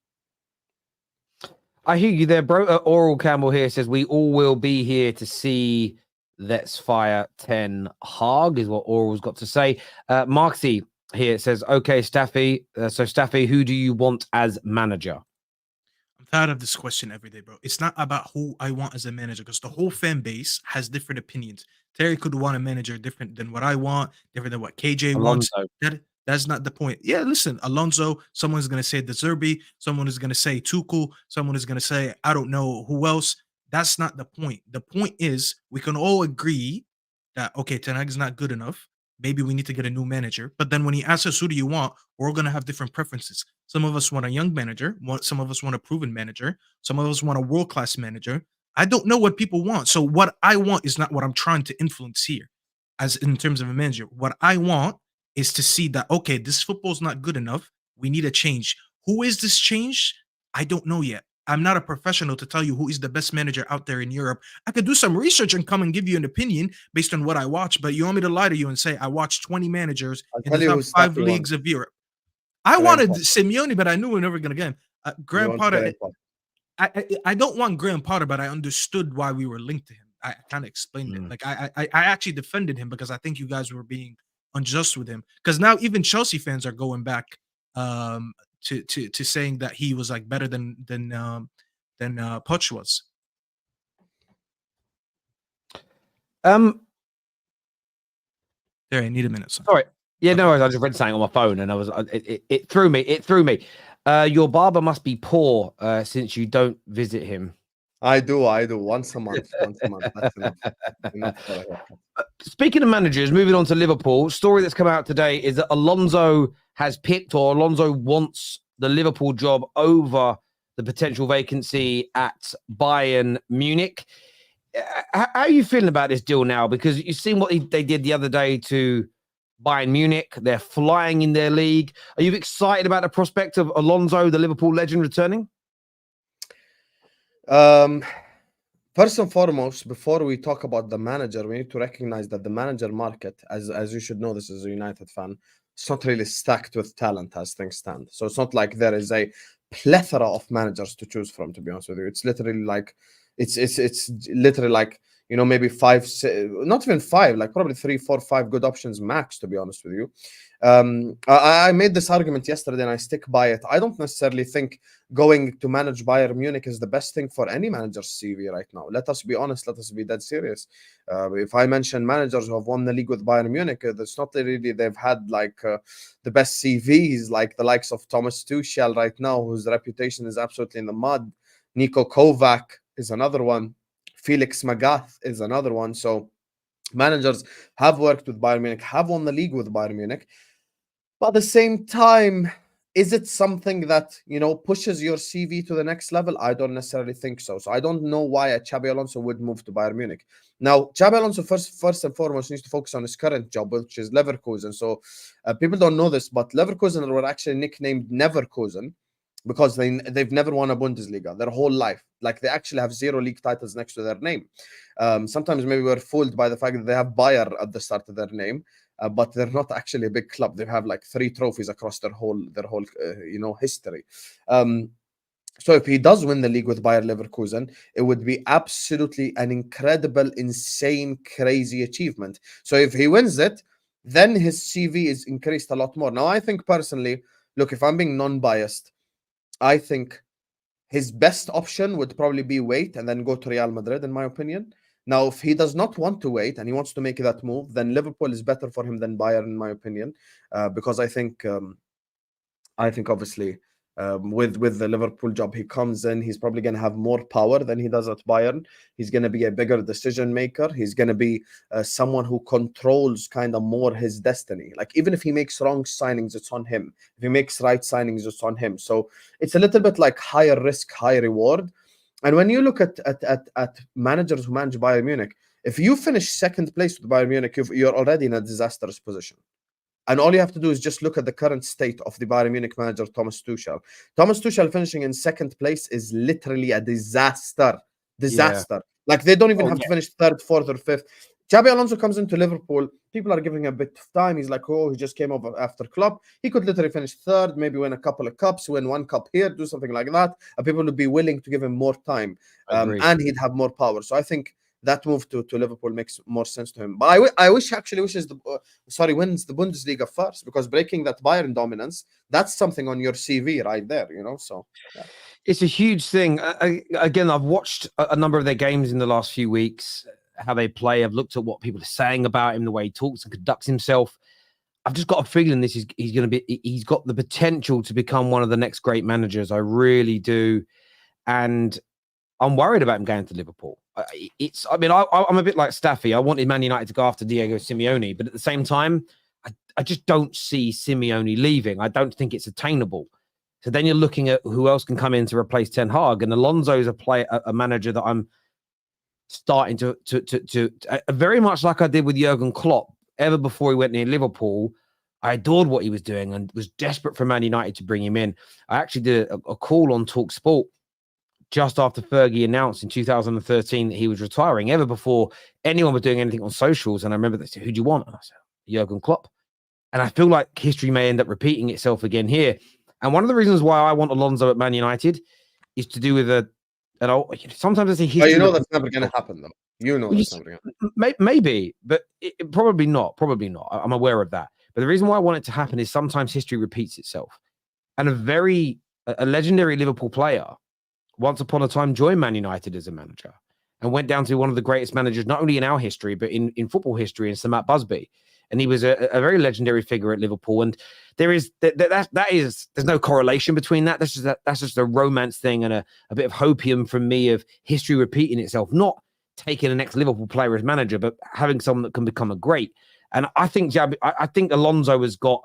Speaker 1: I hear you there, bro. Oral Campbell here says we all will be here to see Let's Fire 10 Hag, is what Oral's got to say. Marksy here says, okay, Staffy. So Staffy, who do you want as manager?
Speaker 2: I'm tired of this question every day, bro. It's not about who I want as a manager, because the whole fan base has different opinions. Terry could want a manager different than what I want, different than what KJ wants. That's not the point. Yeah, listen, Alonso, someone's going to say De Zerbi, someone is going to say Tuchel, someone is going to say, I don't know who else. That's not the point. The point is we can all agree that, okay, Ten Hag is not good enough. Maybe we need to get a new manager. But then when he asks us, who do you want? We're going to have different preferences. Some of us want a young manager. Some of us want a proven manager. Some of us want a world-class manager. I don't know what people want. So what I want is not what I'm trying to influence here as in terms of a manager. What I want is to see that, okay, this football's not good enough. We need a change. Who is this change? I don't know yet. I'm not a professional to tell you who is the best manager out there in Europe. I could do some research and come and give you an opinion based on what I watch, but you want me to lie to you and say I watched 20 managers in the top 5 leagues of Europe. I wanted Simeone, but I knew we were never going to get him. Graham Potter, I don't want Graham Potter, but I understood why we were linked to him. I kind of explained it. Like I actually defended him because I think you guys were being unjust with him, because now even Chelsea fans are going back to saying that he was like better than Poch was.
Speaker 1: There,
Speaker 2: I need a minute. Son.
Speaker 1: Sorry. Yeah, no worries. I just read something on my phone and I was it threw me. It threw me. Your barber must be poor since you don't visit him.
Speaker 3: I do once a month. That's enough.
Speaker 1: Speaking of managers, moving on to Liverpool, story that's come out today is that Alonso has picked, or Alonso wants the Liverpool job over the potential vacancy at Bayern Munich. How are you feeling about this deal now? Because you've seen what they did the other day to Bayern Munich. They're flying in their league. Are you excited about the prospect of Alonso, the Liverpool legend, returning?
Speaker 3: First and foremost, before we talk about the manager, we need to recognize that the manager market, as you should know, this is a United fan, it's not really stacked with talent as things stand. So it's not like there is a plethora of managers to choose from, to be honest with you. It's literally like it's literally like, you know, maybe 5, not even 5, like probably 3, 4, 5 good options max, to be honest with you. I made this argument yesterday and I stick by it. I don't necessarily think going to manage Bayern Munich is the best thing for any manager's CV right now. Let us be honest. Let us be dead serious. If I mention managers who have won the league with Bayern Munich, that's not really, they've had like the best CVs, like the likes of Thomas Tuchel right now, whose reputation is absolutely in the mud. Niko Kovac is another one. Felix Magath is another one. So managers have worked with Bayern Munich, have won the league with Bayern Munich. But at the same time, is it something that, you know, pushes your CV to the next level? I don't necessarily think so. So I don't know why a Xabi Alonso would move to Bayern Munich. Now, Xabi Alonso first and foremost needs to focus on his current job, which is Leverkusen. So people don't know this, but Leverkusen were actually nicknamed Neverkusen because they've never won a Bundesliga their whole life. Like they actually have 0 league titles next to their name. Sometimes maybe we're fooled by the fact that they have Bayer at the start of their name. But they're not actually a big club. They have like 3 trophies across their whole history. So if he does win the league with Bayer Leverkusen, it would be absolutely an incredible, insane, crazy achievement. So if he wins it, then his CV is increased a lot more. Now, I think personally, look, if I'm being non-biased, I think his best option would probably be wait and then go to Real Madrid, in my opinion. Now, if he does not want to wait and he wants to make that move, then Liverpool is better for him than Bayern, in my opinion, because I think obviously with the Liverpool job. He comes in, he's probably going to have more power than he does at Bayern. He's going to be a bigger decision maker. He's going to be someone who controls kind of more his destiny. Like, even if he makes wrong signings, it's on him. If he makes right signings, it's on him. So it's a little bit like higher risk, higher reward. And when you look at managers who manage Bayern Munich, if you finish second place with Bayern Munich, you're already in a disastrous position. And all you have to do is just look at the current state of the Bayern Munich manager, Thomas Tuchel. Thomas Tuchel finishing in second place is literally a disaster. Disaster. Yeah. Like, they don't even have to finish third, fourth, or fifth. Xabi Alonso comes into Liverpool. People are giving him a bit of time. He's like, oh, he just came over after Klopp. He could literally finish third, maybe win a couple of cups, win one cup here, do something like that. And people would be willing to give him more time. And he'd have more power. So I think that move to Liverpool makes more sense to him. But I wins the Bundesliga first, because breaking that Bayern dominance, that's something on your CV right there, you know. So yeah.
Speaker 1: It's a huge thing. Again, I've watched a number of their games in the last few weeks, how they play. I've looked at what people are saying about him, the way he talks and conducts himself. I've just got a feeling he's got the potential to become one of the next great managers. I really do. And I'm worried about him going to Liverpool. I'm a bit like Staffy. I wanted Man United to go after Diego Simeone, but at the same time, I just don't see Simeone leaving. I don't think it's attainable. So then you're looking at who else can come in to replace Ten Hag, and Alonso's a manager that I'm starting to very much like I did with Jurgen Klopp. Ever before he went near Liverpool, I adored what he was doing and was desperate for Man United to bring him in. I actually did a call on Talk Sport just after Fergie announced in 2013 that he was retiring, ever before anyone was doing anything on socials. And I remember they said, who do you want? And I said, Jurgen Klopp. And I feel like history may end up repeating itself again here. And one of the reasons why I want Alonso at Man United is to do with sometimes I say history.
Speaker 3: But you know that's never going to happen, though. You know that's never going to happen.
Speaker 1: Maybe, but probably not. Probably not. I'm aware of that. But the reason why I want it to happen is sometimes history repeats itself. And a legendary Liverpool player once upon a time joined Man United as a manager and went down to one of the greatest managers, not only in our history, but in football history, in Sir Matt Busby. And he was a very legendary figure at Liverpool. And there's no correlation between that. That's just a romance thing and a bit of hopium from me of history repeating itself, not taking an ex-Liverpool player as manager, but having someone that can become a great. And I think Alonso he's got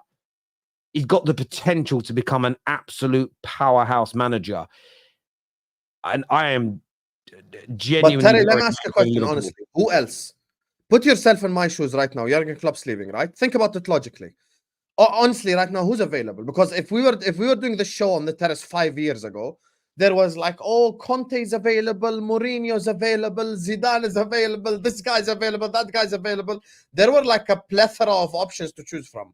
Speaker 1: the potential to become an absolute powerhouse manager. And I am genuinely.
Speaker 3: But Terry, let me ask you a question, honestly. Who else? Put yourself in my shoes right now. Jurgen Klopp's leaving, right? Think about it logically. Honestly, right now, who's available? Because if we were doing the show on the Terrace 5 years ago, there was like, oh, Conte's available, Mourinho's available, Zidane is available, this guy's available, that guy's available. There were like a plethora of options to choose from.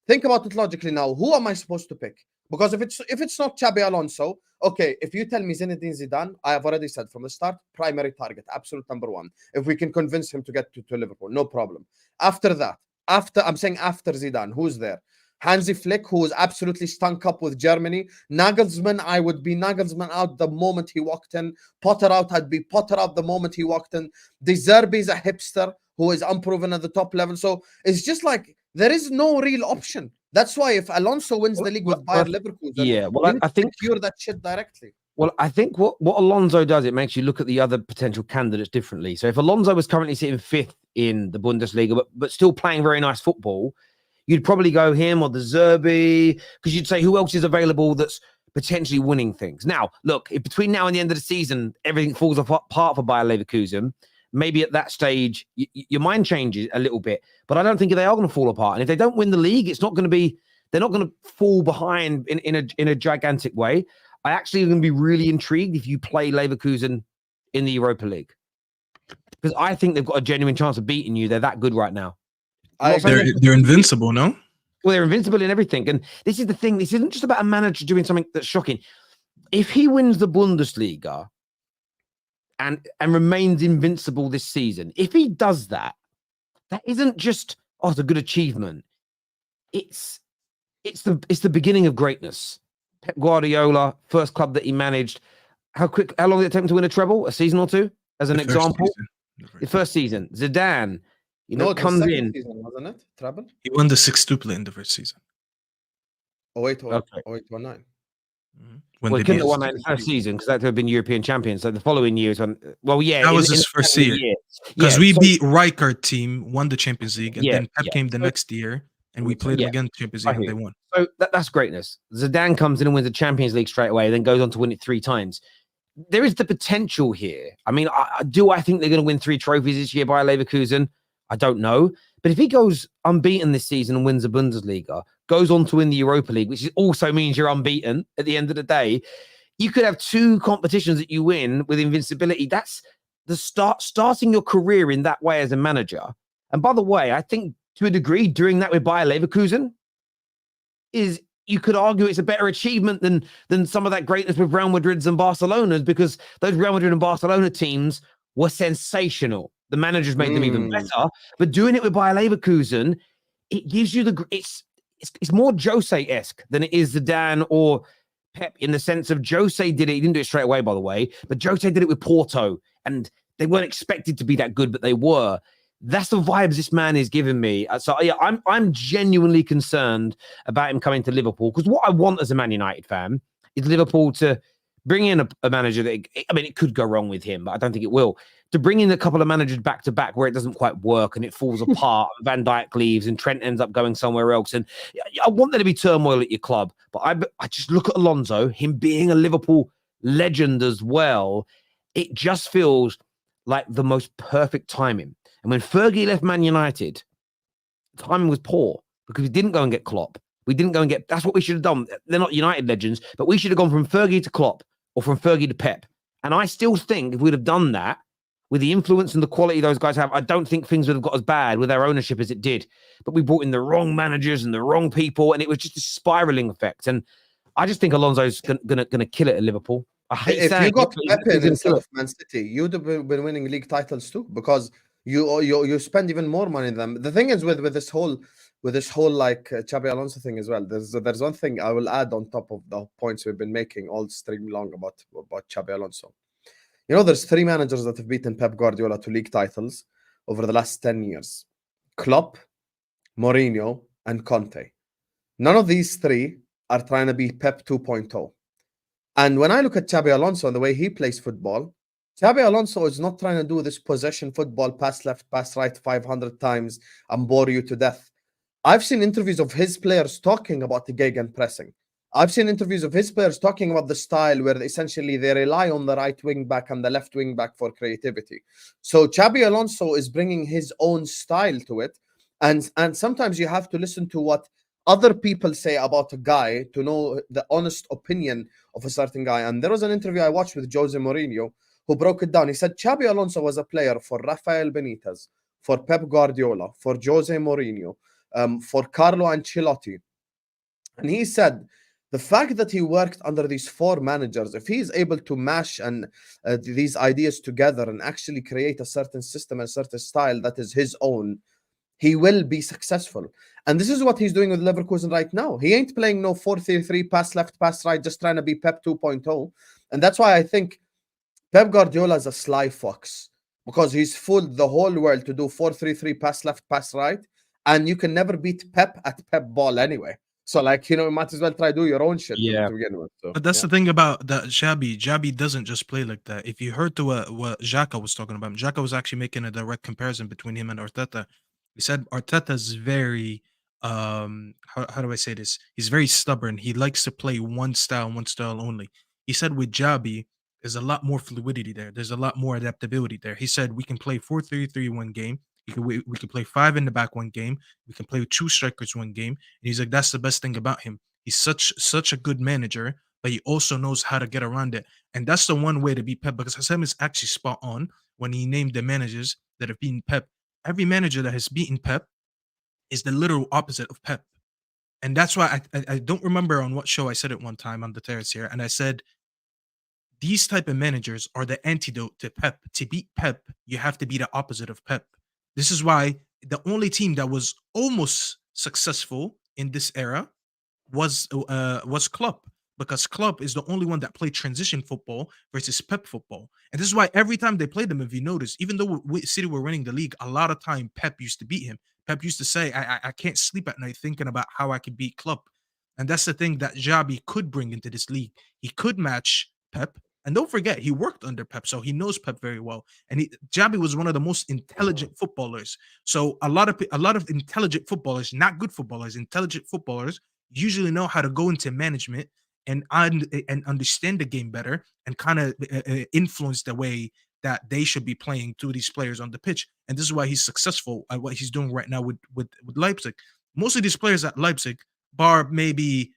Speaker 3: Think about it logically now. Who am I supposed to pick? Because if it's not Xabi Alonso, okay, if you tell me Zinedine Zidane, I have already said from the start, primary target, absolute number one. If we can convince him to get to Liverpool, no problem. After that, after Zidane, who's there? Hansi Flick, who was absolutely stunk up with Germany. Nagelsmann, I would be Nagelsmann out the moment he walked in. Potter out, I'd be Potter out the moment he walked in. De Zerbi is a hipster who is unproven at the top level. So it's just like, there is no real option. That's why if Alonso wins the league with Bayern Leverkusen, I think secure that shit directly.
Speaker 1: Well, I think what Alonso does, it makes you look at the other potential candidates differently. So if Alonso was currently sitting fifth in the Bundesliga, but still playing very nice football, you'd probably go him or the Zerbi, because you'd say who else is available that's potentially winning things. Now, look, if between now and the end of the season, everything falls apart for Bayer Leverkusen, maybe at that stage, your mind changes a little bit. But I don't think they are going to fall apart. And if they don't win the league, they're not going to fall behind in a gigantic way. I actually am going to be really intrigued if you play Leverkusen in the Europa League. Because I think they've got a genuine chance of beating you. They're that good right now.
Speaker 2: They're invincible, no?
Speaker 1: Well, they're invincible in everything. And this is the thing. This isn't just about a manager doing something that's shocking. If he wins the Bundesliga and remains invincible this season, if he does that, that isn't just, it's a good achievement. It's the beginning of greatness. Pep Guardiola, first club that he managed. How long did it take him to win a treble? A season or two, as an example? The first season. Zidane, comes in.
Speaker 3: Season, wasn't it? Treble?
Speaker 2: He won the 6-2 play in the first season.
Speaker 3: 08-09.
Speaker 2: When
Speaker 1: Well, he
Speaker 2: did
Speaker 1: couldn't
Speaker 2: he?
Speaker 1: have won that in the first season because that would have been European champions. So the following years, when
Speaker 2: That was his first year. Because we beat Rijkaard team, won the Champions League, and then Pep came the next year, and we played them again Champions League, and they won.
Speaker 1: So that's greatness. Zidane comes in and wins the Champions League straight away, then goes on to win it 3 times. There is the potential here. I mean, I think they're going to win 3 trophies this year by Leverkusen? I don't know. But if he goes unbeaten this season and wins the Bundesliga, goes on to win the Europa League, which also means you're unbeaten at the end of the day, you could have 2 competitions that you win with invincibility. That's the starting your career in that way as a manager. And by the way, I think to a degree, doing that with Bayer Leverkusen is, you could argue it's a better achievement than some of that greatness with Real Madrid's and Barcelona's, because those Real Madrid and Barcelona teams were sensational. The managers made them even better. But doing it with Bayer Leverkusen, it gives you it's more Jose-esque than it is Zidane or Pep, in the sense of Jose did it. He didn't do it straight away, by the way, but Jose did it with Porto, and they weren't expected to be that good, but they were. That's the vibes this man is giving me. So yeah, I'm genuinely concerned about him coming to Liverpool, because what I want as a Man United fan is Liverpool to bring in a manager that, I mean, it could go wrong with him, but I don't think it will. To bring in a couple of managers back to back where it doesn't quite work and it falls apart, Van Dijk leaves and Trent ends up going somewhere else. And I want there to be turmoil at your club. But I just look at Alonso, him being a Liverpool legend as well. It just feels like the most perfect timing. And when Fergie left Man United, the timing was poor because we didn't go and get Klopp. We didn't go and get, that's what we should have done. They're not United legends, but we should have gone from Fergie to Klopp or from Fergie to Pep. And I still think if we'd have done that, with the influence and the quality those guys have, I don't think things would have got as bad with their ownership as it did. But we brought in the wrong managers and the wrong people, and it was just a spiraling effect. And I just think Alonso's gonna kill it at Liverpool. I hate
Speaker 3: if
Speaker 1: saying
Speaker 3: you got
Speaker 1: it,
Speaker 3: Pep in instead of Man City, you'd have been winning league titles too, because you spend even more money than them. The thing is with this whole like Xabi Alonso thing as well. There's one thing I will add on top of the points we've been making all stream long about Xabi Alonso. You know, there's 3 managers that have beaten Pep Guardiola to league titles over the last 10 years. Klopp, Mourinho, and Conte. None of these 3 are trying to be Pep 2.0. And when I look at Xabi Alonso and the way he plays football, Xabi Alonso is not trying to do this possession football, pass left, pass right 500 times and bore you to death. I've seen interviews of his players talking about the gegenpressing. I've seen interviews of his players talking about the style where essentially they rely on the right wing back and the left wing back for creativity. So Xabi Alonso is bringing his own style to it. And sometimes you have to listen to what other people say about a guy to know the honest opinion of a certain guy. And there was an interview I watched with Jose Mourinho who broke it down. He said Xabi Alonso was a player for Rafael Benitez, for Pep Guardiola, for Jose Mourinho, for Carlo Ancelotti. And he said, the fact that he worked under these 4 managers, if he is able to mash and these ideas together and actually create a certain system, a certain style that is his own, he will be successful. And this is what he's doing with Leverkusen right now. He ain't playing no 4-3-3, pass left, pass right, just trying to be Pep 2.0. And that's why I think Pep Guardiola is a sly fox, because he's fooled the whole world to do 4-3-3, pass left, pass right. And you can never beat Pep at Pep ball anyway. So, like, you know, you might as well try to do your own shit to begin with. So,
Speaker 2: but that's the thing about that Xabi. Xabi doesn't just play like that. If you heard what Xhaka was talking about, Xhaka was actually making a direct comparison between him and Arteta. He said Arteta's very, how do I say this? He's very stubborn. He likes to play one style only. He said with Xabi, there's a lot more fluidity there. There's a lot more adaptability there. He said we can play 4-3-3 one game. We can play 5 in the back one game. We can play with 2 strikers one game. And he's like, that's the best thing about him. He's such a good manager, but he also knows how to get around it. And that's the one way to beat Pep, because Hassan is actually spot on when he named the managers that have beaten Pep. Every manager that has beaten Pep is the literal opposite of Pep. And that's why I don't remember on what show I said it one time on the Terrace here. And I said, these type of managers are the antidote to Pep. To beat Pep, you have to be the opposite of Pep. This is why the only team that was almost successful in this era was Klopp, because Klopp is the only one that played transition football versus Pep football. And this is why every time they played them, if you notice, even though City were winning the league, a lot of time Pep used to beat him. Pep used to say, I can't sleep at night thinking about how I could beat Klopp. And that's the thing that Xabi could bring into this league. He could match Pep. And don't forget, he worked under Pep, so he knows Pep very well. And Xabi was one of the most intelligent footballers. So a lot of intelligent footballers, not good footballers, intelligent footballers usually know how to go into management and understand the game better and kind of influence the way that they should be playing to these players on the pitch. And this is why he's successful at what he's doing right now with Leipzig. Most of these players at Leipzig, bar maybe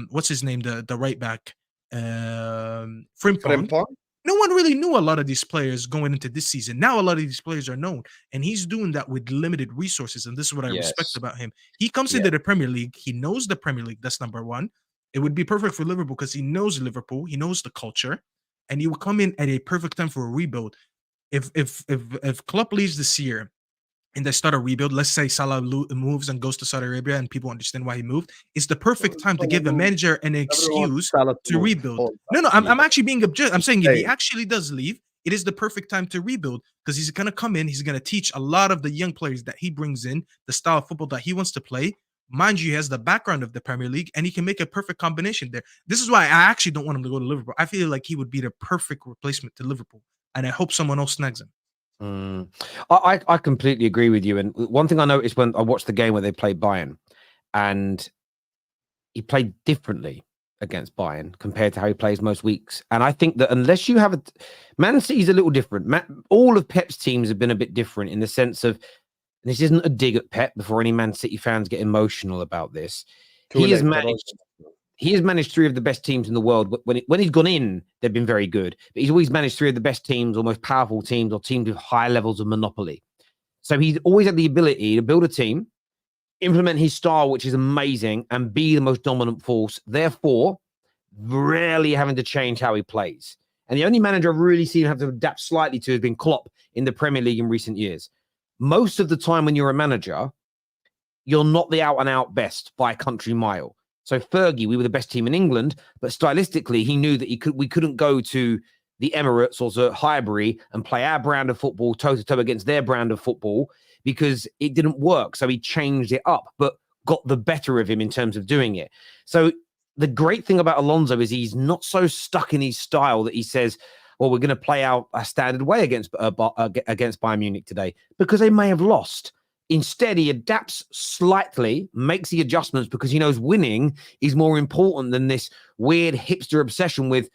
Speaker 2: what's his name, the right back, Frimpong. No one really knew a lot of these players going into this season. Now a lot of these players are known, and he's doing that with limited resources. And this is what I respect about him. He comes into the Premier League. He knows the Premier League. That's number one. It would be perfect for Liverpool because he knows Liverpool. He knows the culture, and he will come in at a perfect time for a rebuild. If Klopp leaves this year and they start a rebuild, let's say Salah moves and goes to Saudi Arabia and people understand why he moved, it's the perfect time to give the manager an excuse to rebuild. No, I'm actually being objective. I'm saying if he actually does leave, it is the perfect time to rebuild because he's going to come in, he's going to teach a lot of the young players that he brings in, the style of football that he wants to play. Mind you, he has the background of the Premier League and he can make a perfect combination there. This is why I actually don't want him to go to Liverpool. I feel like he would be the perfect replacement to Liverpool, and I hope someone else snags him.
Speaker 1: I completely agree with you. And one thing I noticed when I watched the game where they played Bayern, and he played differently against Bayern compared to how he plays most weeks. And I think that unless you have Man City's a little different. All of Pep's teams have been a bit different in the sense of, this isn't a dig at Pep before any Man City fans get emotional about this. He has managed three of the best teams in the world. When he's gone in, they've been very good. But he's always managed three of the best teams, or most powerful teams, or teams with high levels of monopoly. So he's always had the ability to build a team, implement his style, which is amazing, and be the most dominant force. Therefore, rarely having to change how he plays. And the only manager I've really seen have to adapt slightly to has been Klopp in the Premier League in recent years. Most of the time when you're a manager, you're not the out-and-out best by a country mile. So Fergie, we were the best team in England, but stylistically, he knew that we couldn't go to the Emirates or to Highbury and play our brand of football toe-to-toe against their brand of football because it didn't work. So he changed it up, but got the better of him in terms of doing it. So the great thing about Alonso is he's not so stuck in his style that he says, well, we're going to play out a standard way against Bayern Munich today, because they may have lost. Instead, he adapts slightly, makes the adjustments because he knows winning is more important than this weird hipster obsession with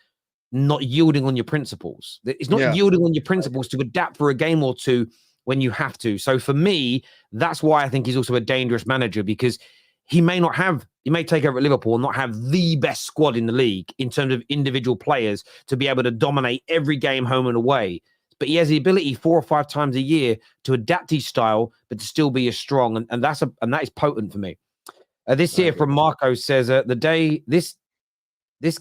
Speaker 1: not yielding on your principles. It's not yielding on your principles to adapt for a game or two when you have to. So for me, that's why I think he's also a dangerous manager, because he may take over at Liverpool and not have the best squad in the league in terms of individual players to be able to dominate every game home and away. But he has the ability 4 or 5 times a year to adapt his style, but to still be as strong. And that is potent for me. This here from Marco says, this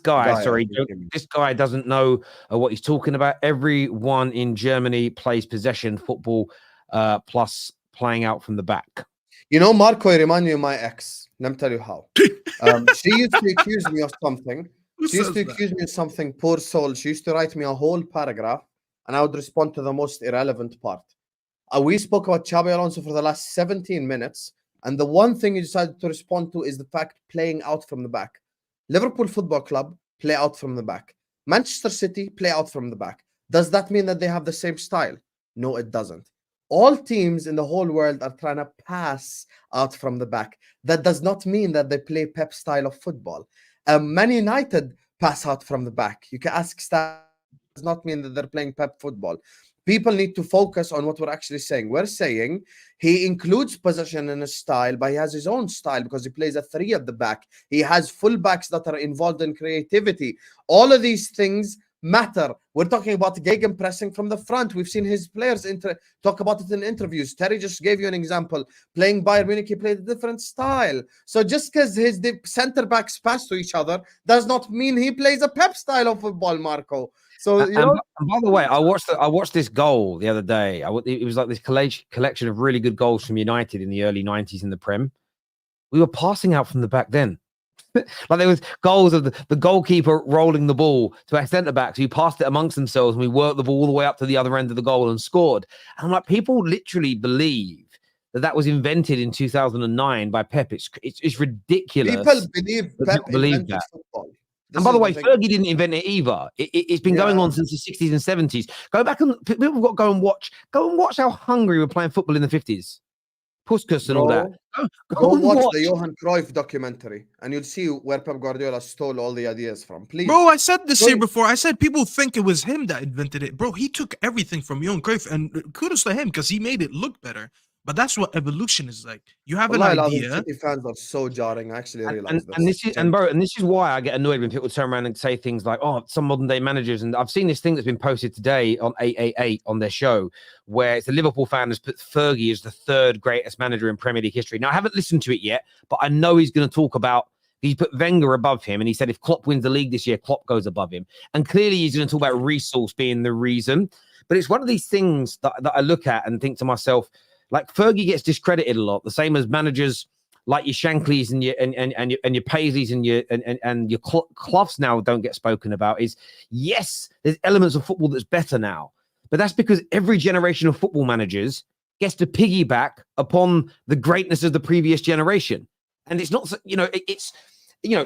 Speaker 1: guy doesn't know what he's talking about. Everyone in Germany plays possession football plus playing out from the back.
Speaker 3: You know, Marco, I remind me of my ex. Let me tell you how. She used to accuse me of something. Poor soul. She used to write me a whole paragraph, and I would respond to the most irrelevant part. We spoke about Xabi Alonso for the last 17 minutes, and the one thing you decided to respond to is the fact playing out from the back. Liverpool Football Club, play out from the back. Manchester City, play out from the back. Does that mean that they have the same style? No, it doesn't. All teams in the whole world are trying to pass out from the back. That does not mean that they play Pep style of football. Man United pass out from the back. You can ask Stan. Does not mean that they're playing Pep football. People need to focus on what we're actually saying. We're saying he includes possession in his style, but he has his own style because he plays a 3 at the back. He has fullbacks that are involved in creativity. All of these things matter. We're talking about gegenpressing from the front. We've seen his players talk about it in interviews. Terry just gave you an example. Playing Bayern Munich, he played a different style. So just because the center backs pass to each other does not mean he plays a Pep style of football, Marco. So
Speaker 1: and by the way, I watched this goal the other day. It was like this collection of really good goals from United in the early 90s in the Prem. We were passing out from the back then. Like there was goals of the goalkeeper rolling the ball to our centre backs who passed it amongst themselves, and we worked the ball all the way up to the other end of the goal and scored. And I'm like, people literally believe that was invented in 2009 by Pep. It's ridiculous.
Speaker 3: People believe
Speaker 1: that
Speaker 3: Pep
Speaker 1: people believe
Speaker 3: invented
Speaker 1: that.
Speaker 3: football.
Speaker 1: And by the way, Fergie didn't invent it either. It's been going on since the 60s and 70s. Go back and people have got to go and watch how Hungary were playing football in the 50s. Puskas and all that.
Speaker 3: Go watch the Johan Cruyff documentary, and you'll see where Pep Guardiola stole all the ideas from. Please,
Speaker 2: bro. I said this here before. I said people think it was him that invented it, bro. He took everything from Johan Cruyff, and kudos to him because he made it look better. But that's what evolution is like. You have an idea.
Speaker 3: City fans are so jarring. I actually realize this.
Speaker 1: And this is why I get annoyed when people turn around and say things like, "Oh, some modern day managers." And I've seen this thing that's been posted today on 888 on their show, where it's a Liverpool fan has put Fergie as the third greatest manager in Premier League history. Now I haven't listened to it yet, but I know he's going to talk about. He put Wenger above him, and he said if Klopp wins the league this year, Klopp goes above him. And clearly, he's going to talk about resource being the reason. But it's one of these things that I look at and think to myself. Like Fergie gets discredited a lot, the same as managers like your Shankleys and your Paisleys and your Cloughs now don't get spoken about. Is yes, there's elements of football that's better now, but that's because every generation of football managers gets to piggyback upon the greatness of the previous generation, and it's not it's.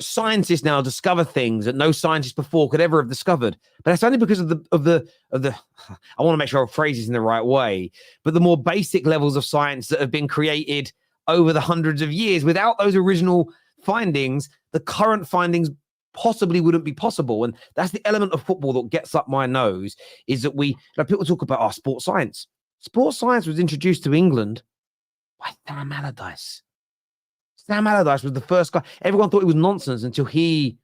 Speaker 1: Scientists now discover things that no scientist before could ever have discovered. But that's only because of the. I want to make sure I phrase this in the right way. But the more basic levels of science that have been created over the hundreds of years, without those original findings, the current findings possibly wouldn't be possible. And that's the element of football that gets up my nose. Is that people talk about sports science. Sports science was introduced to England by Sam Allardyce. Sam Allardyce was the first guy. Everyone thought it was nonsense until he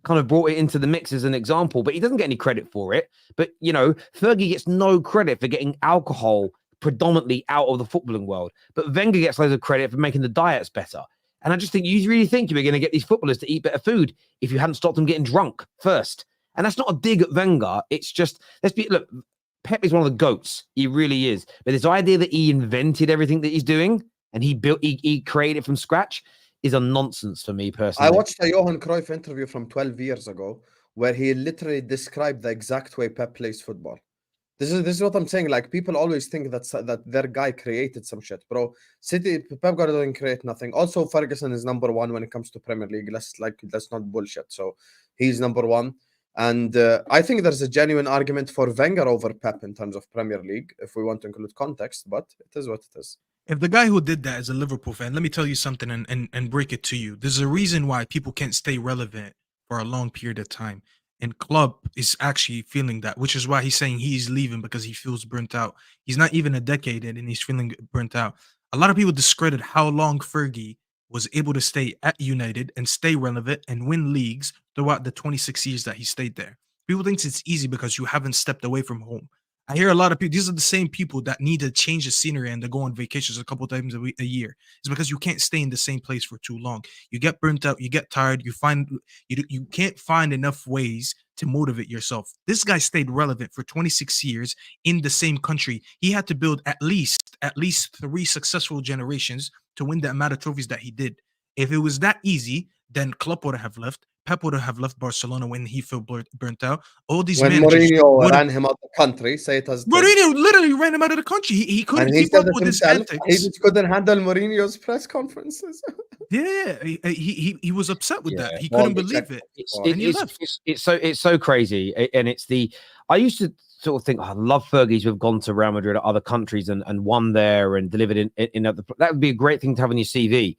Speaker 1: kind of brought it into the mix as an example, but he doesn't get any credit for it. But, Fergie gets no credit for getting alcohol predominantly out of the footballing world. But Wenger gets loads of credit for making the diets better. And I just think you really think you were going to get these footballers to eat better food if you hadn't stopped them getting drunk first. And that's not a dig at Wenger. It's just, look, Pep is one of the GOATs. He really is. But this idea that he invented everything that he's doing, and he created it from scratch is a nonsense for me personally.
Speaker 3: I watched a Johan Cruyff interview from 12 years ago where he literally described the exact way Pep plays football. This is what I'm saying. Like, people always think that their guy created some shit, bro. Pep Guardiola didn't create nothing. Also, Ferguson is number one when it comes to Premier League. That's not bullshit. So he's number one. And I think there's a genuine argument for Wenger over Pep in terms of Premier League, if we want to include context, but it is what it is.
Speaker 2: If the guy who did that is a Liverpool fan, let me tell you something and break it to you. There's a reason why people can't stay relevant for a long period of time. And Klopp is actually feeling that, which is why he's saying he's leaving because he feels burnt out. He's not even a decade in and he's feeling burnt out. A lot of people discredit how long Fergie was able to stay at United and stay relevant and win leagues throughout the 26 years that he stayed there. People think it's easy because you haven't stepped away from home. I hear a lot of people, these are the same people that need to change the scenery and to go on vacations a couple times a year. It's because you can't stay in the same place for too long. You get burnt out, you get tired, you can't find enough ways to motivate yourself. This guy stayed relevant for 26 years in the same country. He had to build at least 3 successful generations to win the amount of trophies that he did. If it was that easy, then Klopp would have left. Pep would have left Barcelona when he felt burnt out. All these
Speaker 3: when Mourinho ran him out of the country, say it as
Speaker 2: Mourinho literally ran him out of the country. He couldn't keep up with his antics.
Speaker 3: He just couldn't handle Mourinho's press conferences.
Speaker 2: Yeah, he was upset with that. He couldn't believe it.
Speaker 1: It's so crazy, and I used to sort of think, I love Fergie to have gone to Real Madrid or other countries and won there and delivered in other. That would be a great thing to have on your CV.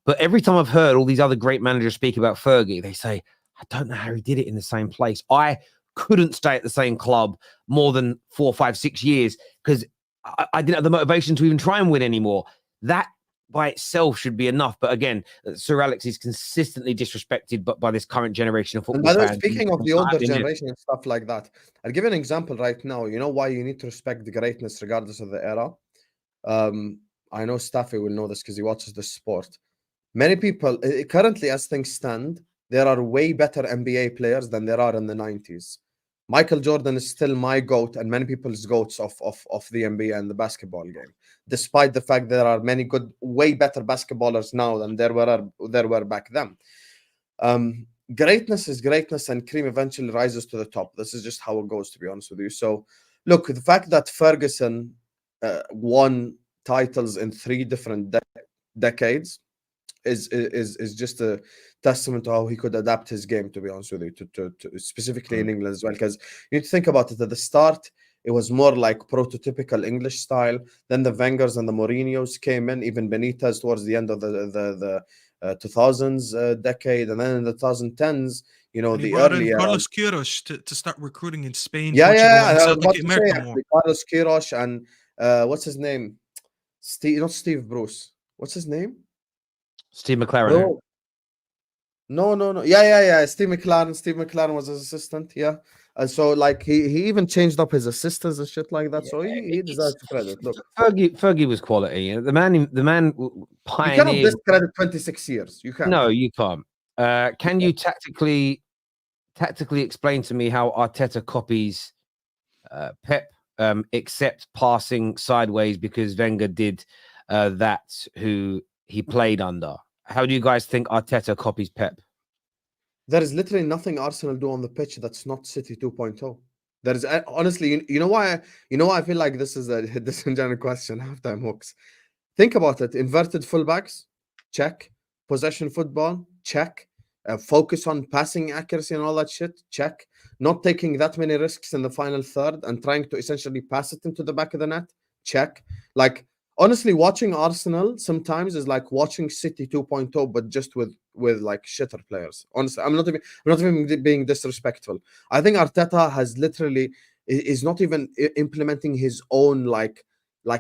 Speaker 1: But every time I've heard all these other great managers speak about Fergie, they say, I don't know how he did it in the same place. I couldn't stay at the same club more than 4, 5, 6 years because I didn't have the motivation to even try and win anymore. That by itself should be enough. But again, Sir Alex is consistently disrespected by this current generation of football fans.
Speaker 3: Speaking of the older generation and stuff like that, I'll give you an example right now. You know why you need to respect the greatness regardless of the era? I know Staffy will know this because he watches the sport. Many people, currently as things stand, there are way better NBA players than there are in the 90s. Michael Jordan is still my GOAT and many people's GOATs of the NBA and the basketball game, despite the fact there are many good, way better basketballers now than there were back then. Greatness is greatness and cream eventually rises to the top. This is just how it goes, to be honest with you. So, look, the fact that Ferguson won titles in 3 different decades is just a testament to how he could adapt his game, to be honest with you, to specifically in England as well. Because you need to think about it. At the start, it was more like prototypical English style. Then the Wengers and the Mourinhos came in, even Benitez towards the end of the 2000s decade, and then in the 2010s, you know,
Speaker 2: And he
Speaker 3: the
Speaker 2: brought
Speaker 3: early
Speaker 2: in Carlos Queiroz to start recruiting in Spain,
Speaker 3: yeah,
Speaker 2: Portugal,
Speaker 3: yeah,
Speaker 2: and
Speaker 3: I was
Speaker 2: South
Speaker 3: about to say
Speaker 2: America more.
Speaker 3: actually, Carlos Queiroz and what's his name? Not Steve Bruce. What's his name?
Speaker 1: Steve McLaren.
Speaker 3: No. Yeah. Steve McLaren. Steve McLaren was his assistant. Yeah. And so, like, he even changed up his assistants and shit like that. So he deserves credit. Look,
Speaker 1: Fergie was quality. The man
Speaker 3: you cannot
Speaker 1: pioneered.
Speaker 3: discredit 26 years. You can't.
Speaker 1: No, you can't. Can you tactically explain to me how Arteta copies Pep, except passing sideways because Wenger did that who he played under? How do you guys think Arteta copies Pep?
Speaker 3: There is literally nothing Arsenal do on the pitch that's not City 2.0. There is honestly, you know why I feel like this is a disingenuous question. Halftime hooks. Think about it. Inverted fullbacks, check. Possession football, check. Focus on passing accuracy and all that shit, check. Not taking that many risks in the final third and trying to essentially pass it into the back of the net, check. Like, honestly, watching Arsenal sometimes is like watching City 2.0, but just with like shitter players. Honestly, I'm not even being disrespectful. I think Arteta has literally is not even implementing his own like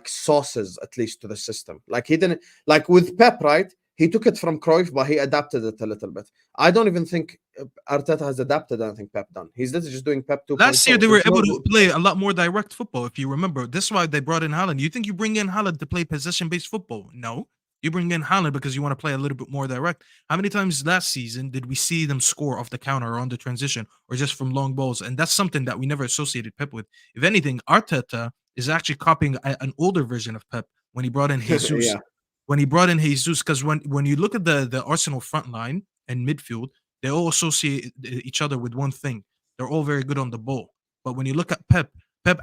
Speaker 3: sauces, at least, to the system. Like, he didn't, like with Pep, right? He took it from Cruyff, but he adapted it a little bit. I don't even think Arteta has adapted anything Pep done. He's literally just doing Pep 2.0.
Speaker 2: Last year, they were able to play a lot more direct football, if you remember. That's why they brought in Haaland. You think you bring in Haaland to play possession-based football? No. You bring in Haaland because you want to play a little bit more direct. How many times last season did we see them score off the counter or on the transition or just from long balls? And that's something that we never associated Pep with. If anything, Arteta is actually copying an older version of Pep when he brought in Jesus.
Speaker 3: Yeah.
Speaker 2: When he brought in Jesus, because when you look at the Arsenal front line and midfield, they all associate each other with one thing. They're all very good on the ball. But when you look at Pep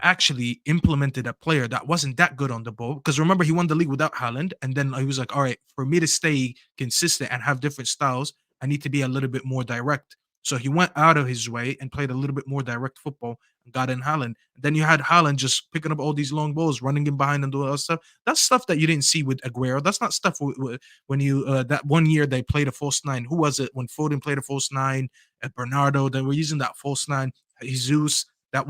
Speaker 2: actually implemented a player that wasn't that good on the ball. Because remember, he won the league without Haaland. And then he was like, all right, for me to stay consistent and have different styles, I need to be a little bit more direct. So he went out of his way and played a little bit more direct football and got in Haaland. And then you had Haaland just picking up all these long balls, running in behind and doing all that stuff. That's stuff that you didn't see with Aguero. That's not stuff when you that 1 year they played a false nine. Who was it when Foden played a false nine? Bernardo, they were using that false nine. Jesus, that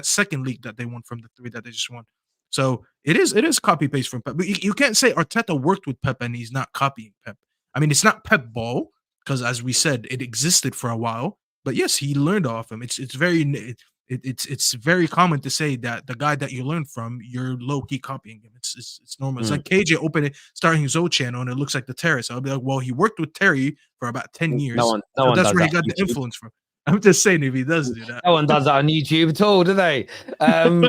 Speaker 2: second league that they won from the 3 that they just won. So it is copy paste from Pep. But you can't say Arteta worked with Pep and he's not copying Pep. I mean, it's not Pep ball, because as we said, it existed for a while. But yes, he learned off him. It's very common to say that the guy that you learn from, you're low key copying him. It's normal. It's like KJ starting his own channel and it looks like the Terrace. I'll be like, well, he worked with Terry for about 10 years.
Speaker 1: No one
Speaker 2: that's
Speaker 1: does
Speaker 2: where
Speaker 1: that
Speaker 2: he got the influence from. I'm just saying, if he does do that,
Speaker 1: no one does that on YouTube at all, do they?
Speaker 2: No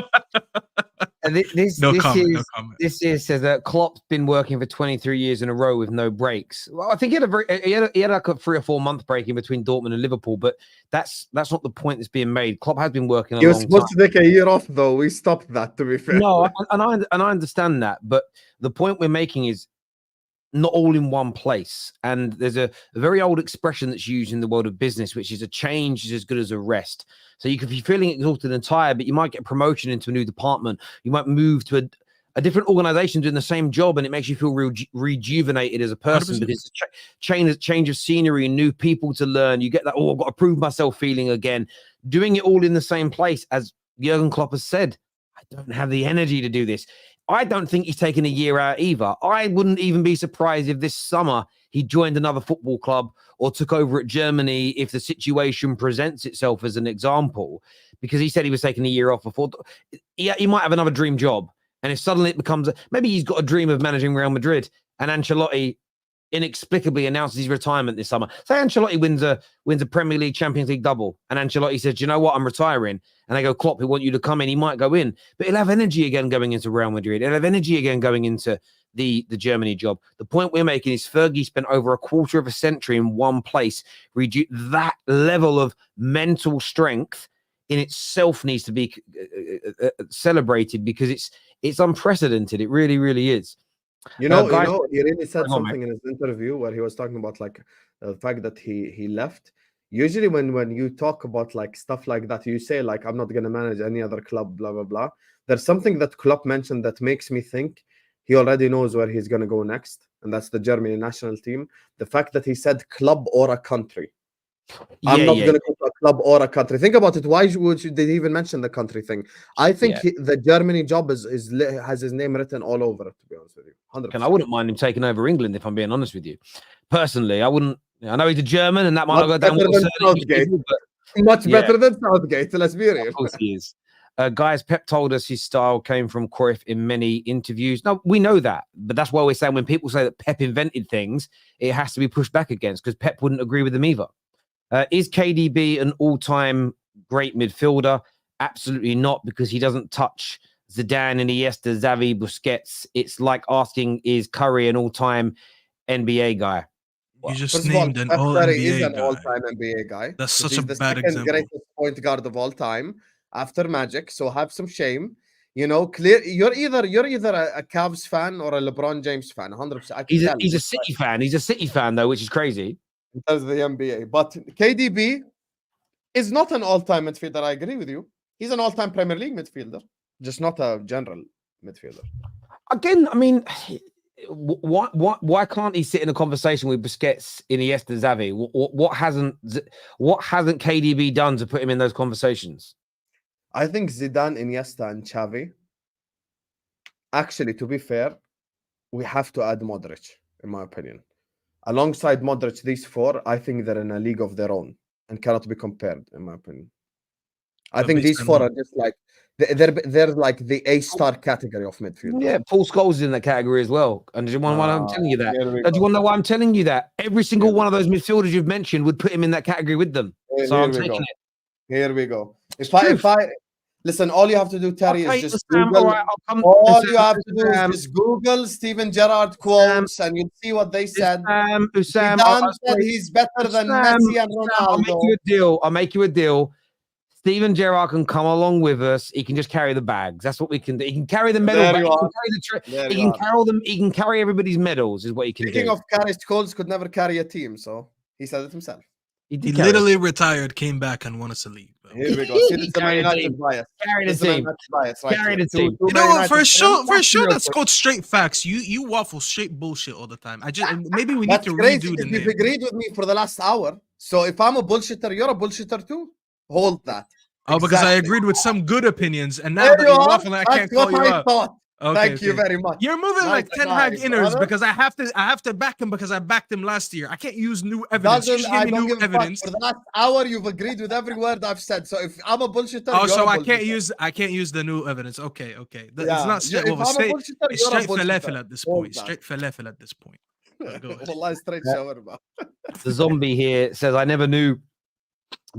Speaker 2: comment.
Speaker 1: This is says that Klopp's been working for 23 years in a row with no breaks. Well, I think he had like a 3 or 4 month break in between Dortmund and Liverpool, but that's not the point that's being made. Klopp has been working.
Speaker 3: He was supposed to take a year off, though. We stopped that, to be fair.
Speaker 1: No, and I understand that, but the point we're making is not all in one place. And there's a very old expression that's used in the world of business, which is a change is as good as a rest. So you could be feeling exhausted and tired, but you might get promotion into a new department. You might move to a different organization doing the same job, and it makes you feel rejuvenated as a person 100%. Because it's change of scenery and new people to learn. You get that, I've got to prove myself feeling again. Doing it all in the same place, as Jurgen Klopp has said, I don't have the energy to do this. I don't think he's taken a year out either. I wouldn't even be surprised if this summer he joined another football club or took over at Germany if the situation presents itself, as an example, because he said he was taking a year off before. He might have another dream job. And if suddenly it becomes, maybe he's got a dream of managing Real Madrid and Ancelotti inexplicably announces his retirement this summer. Say Ancelotti wins a Premier League, Champions League double, and Ancelotti says, you know what, I'm retiring. And they go, Klopp, we want you to come in. He might go in, but he'll have energy again going into Real Madrid. He'll have energy again going into the Germany job. The point we're making is Fergie spent over a quarter of a century in one place. That level of mental strength in itself needs to be celebrated because it's unprecedented. It really, really is.
Speaker 3: Guys, he really said something in his interview where he was talking about like the fact that he left. Usually when you talk about like stuff like that, you say like, I'm not going to manage any other club, blah, blah, blah. There's something that Klopp mentioned that makes me think he already knows where he's going to go next. And that's the Germany national team. The fact that he said club or a country. I'm not going to go to a club or a country. Think about it. Why did he even mention the country thing? I think the Germany job has his name written all over it, to be honest with you. 100%.
Speaker 1: And I wouldn't mind him taking over England, if I'm being honest with you. Personally, I wouldn't. I know he's a German, and that might not go down
Speaker 3: much better than Southgate. Let's be real.
Speaker 1: Of course he is. Guys, Pep told us his style came from Cruyff in many interviews. No, we know that. But that's why we're saying when people say that Pep invented things, it has to be pushed back against because Pep wouldn't agree with them either. Is KDB an all-time great midfielder? Absolutely not, because he doesn't touch Zidane, Iniesta, Xavi, Busquets. It's like asking, is Curry an all-time NBA guy?
Speaker 2: You just named an all-NBA guy.
Speaker 3: All-time NBA guy.
Speaker 2: That's such a bad example.
Speaker 3: Greatest point guard of all time after Magic. So have some shame. Clear. You're either a Cavs fan or a LeBron James fan. 100%.
Speaker 1: He's a City fan. He's a City fan though, which is crazy.
Speaker 3: In terms of the NBA, but KDB is not an all-time midfielder. I agree with you. He's an all-time Premier League midfielder, just not a general midfielder.
Speaker 1: Again, I mean, why can't he sit in a conversation with Busquets, Iniesta, Xavi? What hasn't KDB done to put him in those conversations?
Speaker 3: I think Zidane, Iniesta, and Xavi. Actually, to be fair, we have to add Modric, in my opinion. Alongside Modric, these four, I think they're in a league of their own and cannot be compared, in my opinion. I think these four are just like they're like the A-star category of midfield.
Speaker 1: Yeah, Paul Scholes is in that category as well. And do you want to know why I'm telling you that? Do you want to know why I'm telling you that? Every single one of those midfielders you've mentioned would put him in that category with them. So I'm taking it.
Speaker 3: Here we go. If I listen, all you have to do, Terry, is just Google. All you have to do is just Google Steven Gerrard quotes, and you'll see what they said. Zidane said he's better than Messi and Ronaldo.
Speaker 1: I'll make you a deal. Steven Gerrard can come along with us. He can just carry the bags. That's what we can do. He can carry the medal. He can carry everybody's medals. Is what he can do.
Speaker 3: Speaking of carry, Scholes could never carry a team, so he said it himself.
Speaker 2: He literally retired, came back, and won us a league.
Speaker 3: Here we go. See, this is the Man United bias.
Speaker 1: Carry the team.
Speaker 2: Carry the team. You know what? For sure, that's called straight facts. You waffle straight bullshit all the time. Maybe we need to redo the name.
Speaker 3: You've agreed with me for the last hour. So if I'm a bullshitter, you're a bullshitter too. Hold that.
Speaker 2: Oh, because I agreed with some good opinions, and now that you're waffling, I can't call you up.
Speaker 3: Thank you very much.
Speaker 2: You're moving like Ten Hag inners because I have to back him because I backed him last year. I can't use new evidence.
Speaker 3: I don't give evidence. For the last hour, you've agreed with every word I've said. So if I'm a bullshitter,
Speaker 2: so I can't use the new evidence. Okay. It's not straight falafel at this point. Straight falafel at this point.
Speaker 3: Straight shawarma.
Speaker 1: The zombie here says, I never knew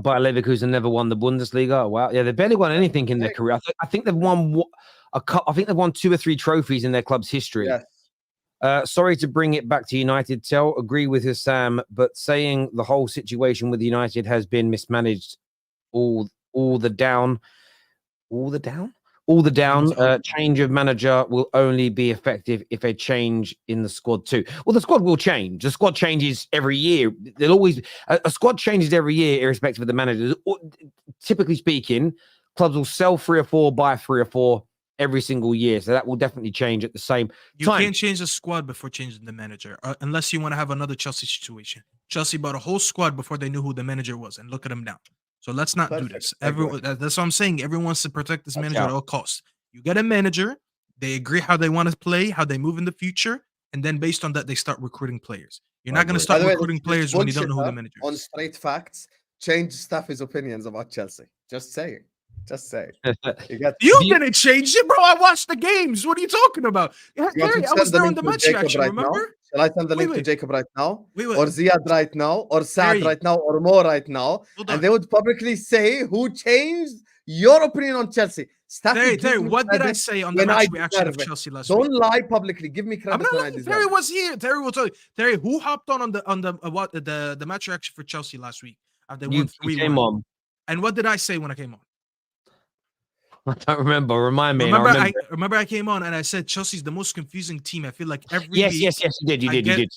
Speaker 1: Bayer Leverkusen never won the Bundesliga. Wow. Yeah, they barely won anything in their career. I think they've won I think they've won 2 or 3 trophies in their club's history. Yes. Sorry to bring it back to United. Agree with Hussam, but saying the whole situation with United has been mismanaged. All the down. Change of manager will only be effective if a change in the squad too. Well, the squad will change. The squad changes every year. There'll always a squad changes every year, irrespective of the managers. Typically speaking, clubs will sell 3 or 4, buy 3 or 4 every single year. So that will definitely change at the same time.
Speaker 2: You can't change the squad before changing the manager, unless you want to have another Chelsea situation. Chelsea bought a whole squad before they knew who the manager was, and look at them now. So let's not do this. That's what I'm saying. Everyone wants to protect this manager at all costs. You get a manager, they agree how they want to play, how they move in the future, and then based on that, they start recruiting players. You're not going to start recruiting players when you don't know who the manager is.
Speaker 3: On straight facts, change Staffy's opinions about Chelsea. Just saying.
Speaker 2: You didn't change it, bro. I watched the games. What are you talking about? Gary, I was there on the match reaction, remember?
Speaker 3: Shall I send the link to Jacob right now? Or Ziad right now? Or Saad right now? Or Mo right now? And they would publicly say who changed your opinion on Chelsea.
Speaker 2: Terry, what did I say on the match reaction of Chelsea last week?
Speaker 3: Don't lie publicly. Give me credit.
Speaker 2: Terry was here. Terry will tell you. Terry, who hopped on the match reaction for Chelsea last week? They won 3-1. And what did I say when I came on?
Speaker 1: I don't remember. Remind me.
Speaker 2: Remember I came on and I said Chelsea's the most confusing team. I feel like every
Speaker 1: yes,
Speaker 2: week.
Speaker 1: yes, you did. You did.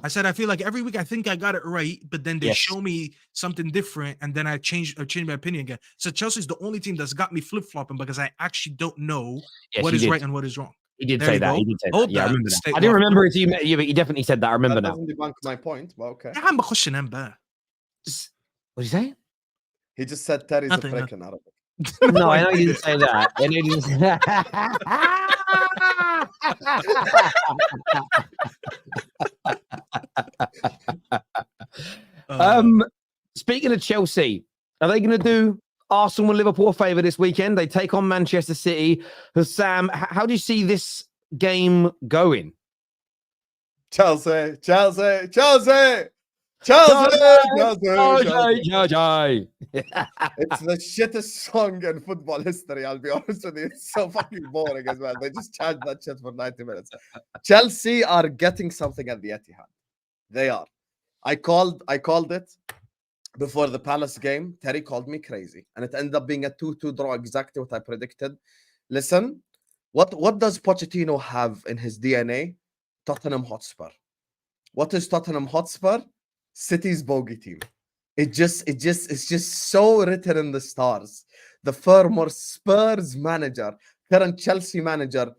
Speaker 2: I said I feel like every week I think I got it right, but then they show me something different, and then I changed my opinion again. So Chelsea's the only team that's got me flip flopping because I actually don't know what is right and what is wrong.
Speaker 1: He did say that. Yeah, I remember that. I didn't remember it. Yeah, but he definitely said that. I remember now.
Speaker 3: That doesn't debunk my point, but okay.
Speaker 1: What did he say?
Speaker 3: He just said Terry's a prick in Arabic.
Speaker 1: No, I know he didn't say that. I know he didn't say that. Speaking of Chelsea, are they going to do Arsenal and Liverpool a favour this weekend? They take on Manchester City. Sam, how do you see this game going?
Speaker 3: Chelsea. It's the shittest song in football history, I'll be honest with you. It's so fucking boring as well. They just chant that shit for 90 minutes. Chelsea are getting something at the Etihad. They are. I called it before the Palace game. Terry called me crazy, and it ended up being a 2-2 draw, exactly what I predicted. Listen, what does Pochettino have in his DNA? Tottenham Hotspur. What is Tottenham Hotspur? City's bogey team. It's just so written in the stars. The former Spurs manager, current Chelsea manager,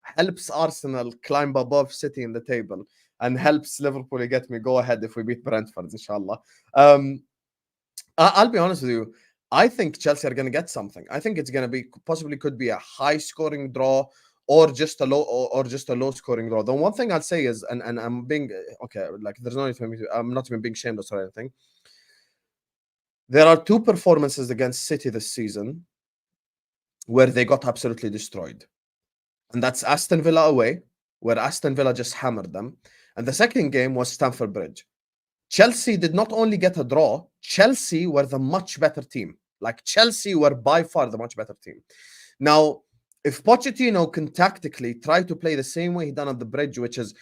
Speaker 3: helps Arsenal climb above City in the table and helps Liverpool get me go ahead if we beat Brentford, inshallah. I'll be honest with you. I think Chelsea are going to get something. I think it's going to be could be a high scoring draw or just a low scoring draw. The one thing I'll say is, and I'm being okay, like there's no need for me to, I'm not even being shameless or anything. There are two performances against City this season where they got absolutely destroyed. And that's Aston Villa away, where Aston Villa just hammered them. And the second game was Stamford Bridge. Chelsea did not only get a draw, Chelsea were the much better team. Like Chelsea were by far the much better team. Now, if Pochettino can tactically try to play the same way he done at the Bridge, which is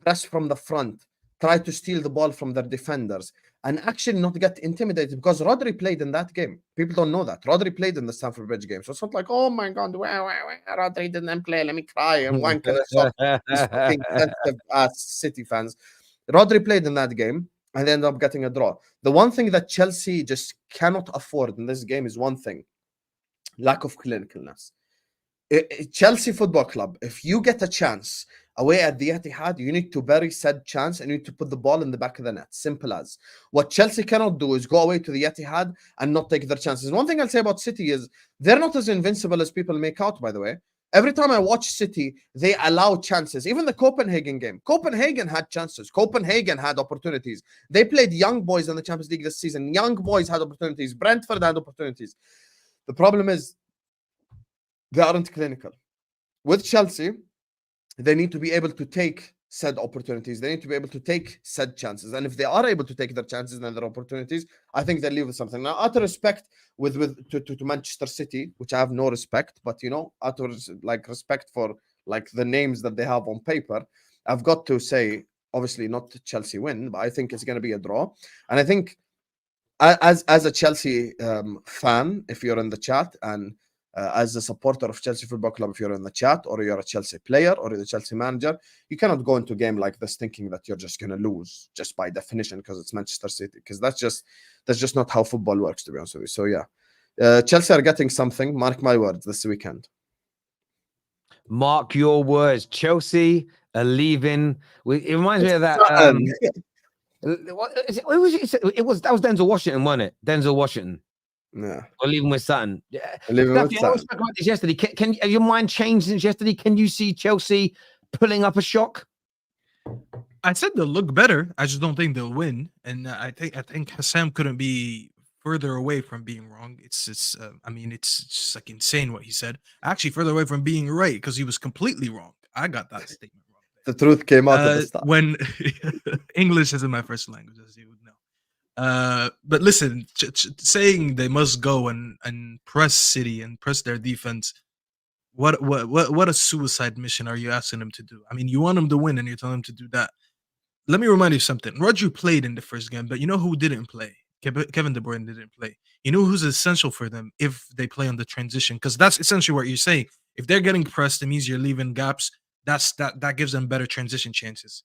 Speaker 3: press from the front, try to steal the ball from their defenders, and actually not get intimidated, because Rodri played in that game. People don't know that. Rodri played in the Stamford Bridge game. So it's not like, oh my God, Rodri didn't play. Let me cry and wank in these fucking sensitive ass City fans. Rodri played in that game and they ended up getting a draw. The one thing that Chelsea just cannot afford in this game is one thing: lack of clinicalness. Chelsea Football Club, if you get a chance away at the Etihad, you need to bury said chance and you need to put the ball in the back of the net. Simple as. What Chelsea cannot do is go away to the Etihad and not take their chances. One thing I'll say about City is they're not as invincible as people make out, by the way. Every time I watch City, they allow chances. Even the Copenhagen game. Copenhagen had chances. Copenhagen had opportunities. They played young boys in the Champions League this season. Young boys had opportunities. Brentford had opportunities. The problem is they aren't clinical. With Chelsea, they need to be able to take said opportunities. They need to be able to take said chances. And if they are able to take their chances and their opportunities, I think they'll leave with something. Now, out of respect to Manchester City, which I have no respect, but, you know, out of respect for like the names that they have on paper, I've got to say, obviously not Chelsea win, but I think it's going to be a draw. And I think as a Chelsea fan, if you're in the chat, and as a supporter of Chelsea Football Club, if you're in the chat or you're a Chelsea player or you're a Chelsea manager, you cannot go into a game like this thinking that you're just going to lose just by definition because it's Manchester City, because that's just not how football works, to be honest with you. So yeah, Chelsea are getting something. Mark my words, this weekend.
Speaker 1: Mark your words. Chelsea are leaving. It reminds me of that. That was Denzel Washington, wasn't it? Denzel Washington.
Speaker 3: Yeah,
Speaker 1: or leaving with Sutton. Yeah,
Speaker 3: I spoke
Speaker 1: about this yesterday. Can your mind change since yesterday? Can you see Chelsea pulling up a shock?
Speaker 2: I said they'll look better. I just don't think they'll win. And I think Hassam couldn't be further away from being wrong. It's just like insane what he said. Actually, further away from being right, because he was completely wrong. I got that statement wrong.
Speaker 3: The truth came out at the start.
Speaker 2: When English isn't my first language, as you would know. But listen, saying they must go and press City and press their defense, what a suicide mission are you asking them to do? I mean, you want them to win and you're telling them to do that. Let me remind you something. Rodri played in the first game, but you know who didn't play? Kevin De Bruyne didn't play. You know who's essential for them if they play on the transition? Because that's essentially what you're saying. If they're getting pressed, it means you're leaving gaps. That gives them better transition chances.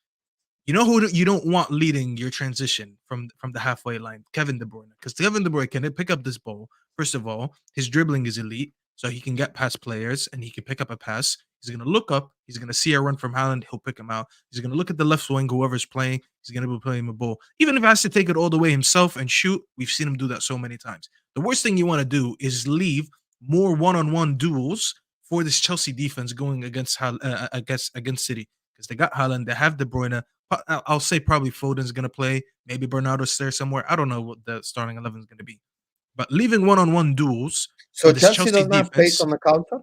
Speaker 2: You know who you don't want leading your transition from the halfway line? Kevin De Bruyne. Because Kevin De Bruyne can pick up this ball. First of all, his dribbling is elite, so he can get past players and he can pick up a pass. He's going to look up. He's going to see a run from Haaland. He'll pick him out. He's going to look at the left wing, whoever's playing. He's going to be playing a ball. Even if he has to take it all the way himself and shoot, we've seen him do that so many times. The worst thing you want to do is leave more one-on-one duels for this Chelsea defense going against City. Because they got Haaland, they have De Bruyne. I'll say probably Foden's going to play. Maybe Bernardo's there somewhere. I don't know what the starting 11 is going to be. But leaving one-on-one duels.
Speaker 3: So Chelsea doesn't have pace on the counter?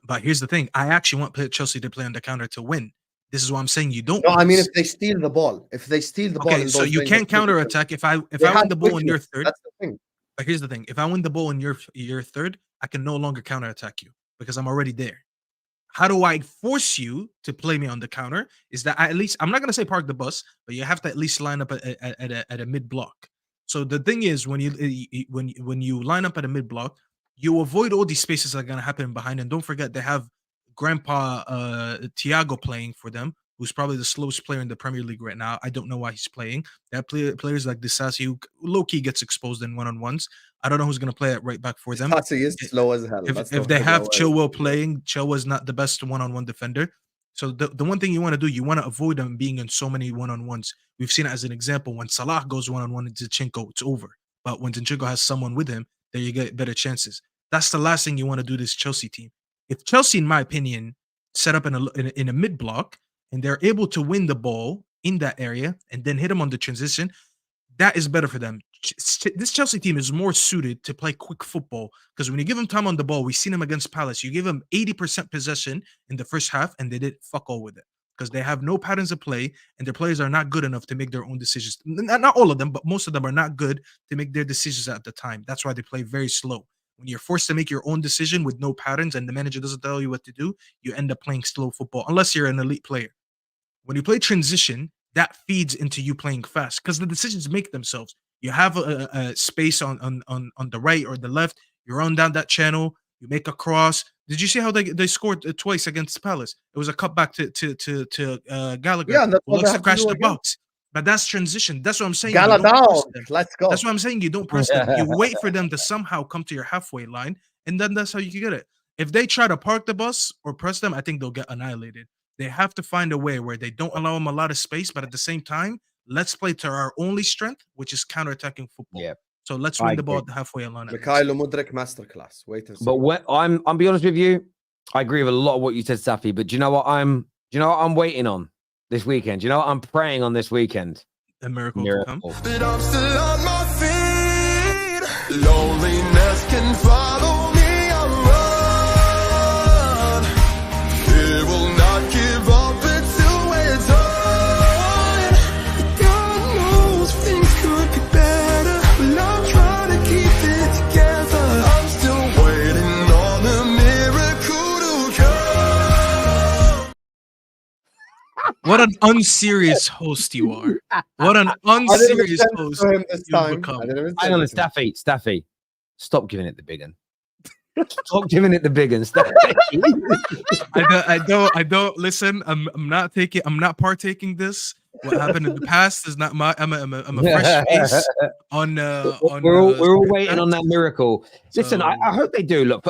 Speaker 2: But here's the thing. I actually want Chelsea to play on the counter to win. This is what I'm saying. You don't.
Speaker 3: No, I mean if they steal the ball. If they steal the ball.
Speaker 2: Okay, so you can't counter-attack. If I win the ball in your third.
Speaker 3: That's the thing.
Speaker 2: But here's the thing. If I win the ball in your third, I can no longer counterattack you because I'm already there. How do I force you to play me on the counter? Is that at least I'm not gonna say park the bus, but you have to at least line up at a mid block. So the thing is, when you line up at a mid block, you avoid all these spaces that are gonna happen behind. And don't forget they have Grandpa Thiago playing for them, who's probably the slowest player in the Premier League right now. I don't know why he's playing. They have players like Disasi who low-key gets exposed in one-on-ones. I don't know who's going to play at right back for them.
Speaker 3: Disasi is slow as hell.
Speaker 2: If they have Chilwell playing, Chilwell's not the best one-on-one defender. So the one thing you want to do, you want to avoid them being in so many one-on-ones. We've seen it as an example. When Salah goes one-on-one with Zinchenko, it's over. But when Zinchenko has someone with him, then you get better chances. That's the last thing you want to do this Chelsea team. If Chelsea, in my opinion, set up in a mid-block, and they're able to win the ball in that area and then hit them on the transition, that is better for them. This Chelsea team is more suited to play quick football because when you give them time on the ball, we've seen them against Palace. You give them 80% possession in the first half, and they did fuck all with it because they have no patterns of play, and their players are not good enough to make their own decisions. Not all of them, but most of them are not good to make their decisions at the time. That's why they play very slow. When you're forced to make your own decision with no patterns and the manager doesn't tell you what to do, you end up playing slow football unless you're an elite player. When you play transition, that feeds into you playing fast because the decisions make themselves. You have a space on the right or the left. You run down that channel. You make a cross. Did you see how they scored twice against Palace? It was a cutback to Gallagher.
Speaker 3: Yeah, that's
Speaker 2: who looks to crash the box. But that's transition. That's what I'm saying.
Speaker 3: Let's go.
Speaker 2: That's what I'm saying. You don't press them. You wait for them to somehow come to your halfway line, and then that's how you can get it. If they try to park the bus or press them, I think they'll get annihilated. They have to find a way where they don't allow them a lot of space, but at the same time, let's play to our only strength, which is counterattacking football.
Speaker 1: Yeah.
Speaker 2: So let's win the ball at the halfway line.
Speaker 3: Mikhailo Mudryk masterclass. Wait and see.
Speaker 1: But when I'm be honest with you, I agree with a lot of what you said, Safi. But do you know what I'm waiting on this weekend? Do you know what I'm praying on this weekend?
Speaker 2: A miracle to come.
Speaker 4: But I'm still on my feet. Loneliness can follow me around. It will not give up until we're done. God knows things could be better, but I'm trying to keep it together. I'm still waiting on a miracle to come.
Speaker 2: What an unserious host you are. What an unserious host you've become.
Speaker 1: Hang on, Staffy. Stop giving it the big one. Stop giving it the big one, Staffy.
Speaker 2: I don't listen. I'm not partaking this. What happened in the past is not my I'm a fresh face on
Speaker 1: we're all waiting on that miracle. Listen, I hope they do. Look,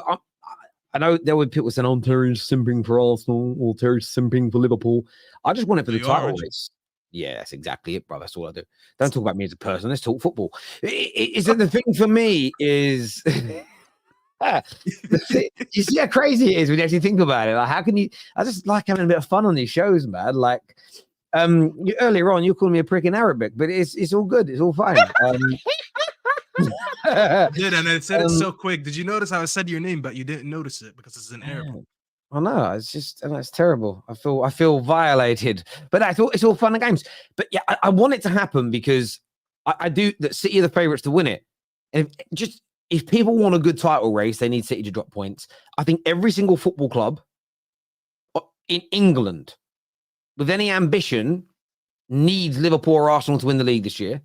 Speaker 1: I know there were people saying, "Oh, Terrace simping for Arsenal or Terrace simping for Liverpool." I just want it for the title race. Yeah, that's exactly it, bro. That's all I do. Don't talk about me as a person. Let's talk football. Is that the thing for me is you see how crazy it is when you actually think about it. Like, how can you? I just like having a bit of fun on these shows, man. Like, earlier on, you called me a prick in Arabic, but it's all good. It's all fine.
Speaker 2: I did, and I said it so quick. Did you notice how I said your name, but you didn't notice it because it's in Arabic?
Speaker 1: I know. It's terrible. I feel violated. But it's all fun and games. But yeah, I want it to happen because I do. That City are the favourites to win it. And if people want a good title race, they need City to drop points. I think every single football club in England with any ambition needs Liverpool or Arsenal to win the league this year.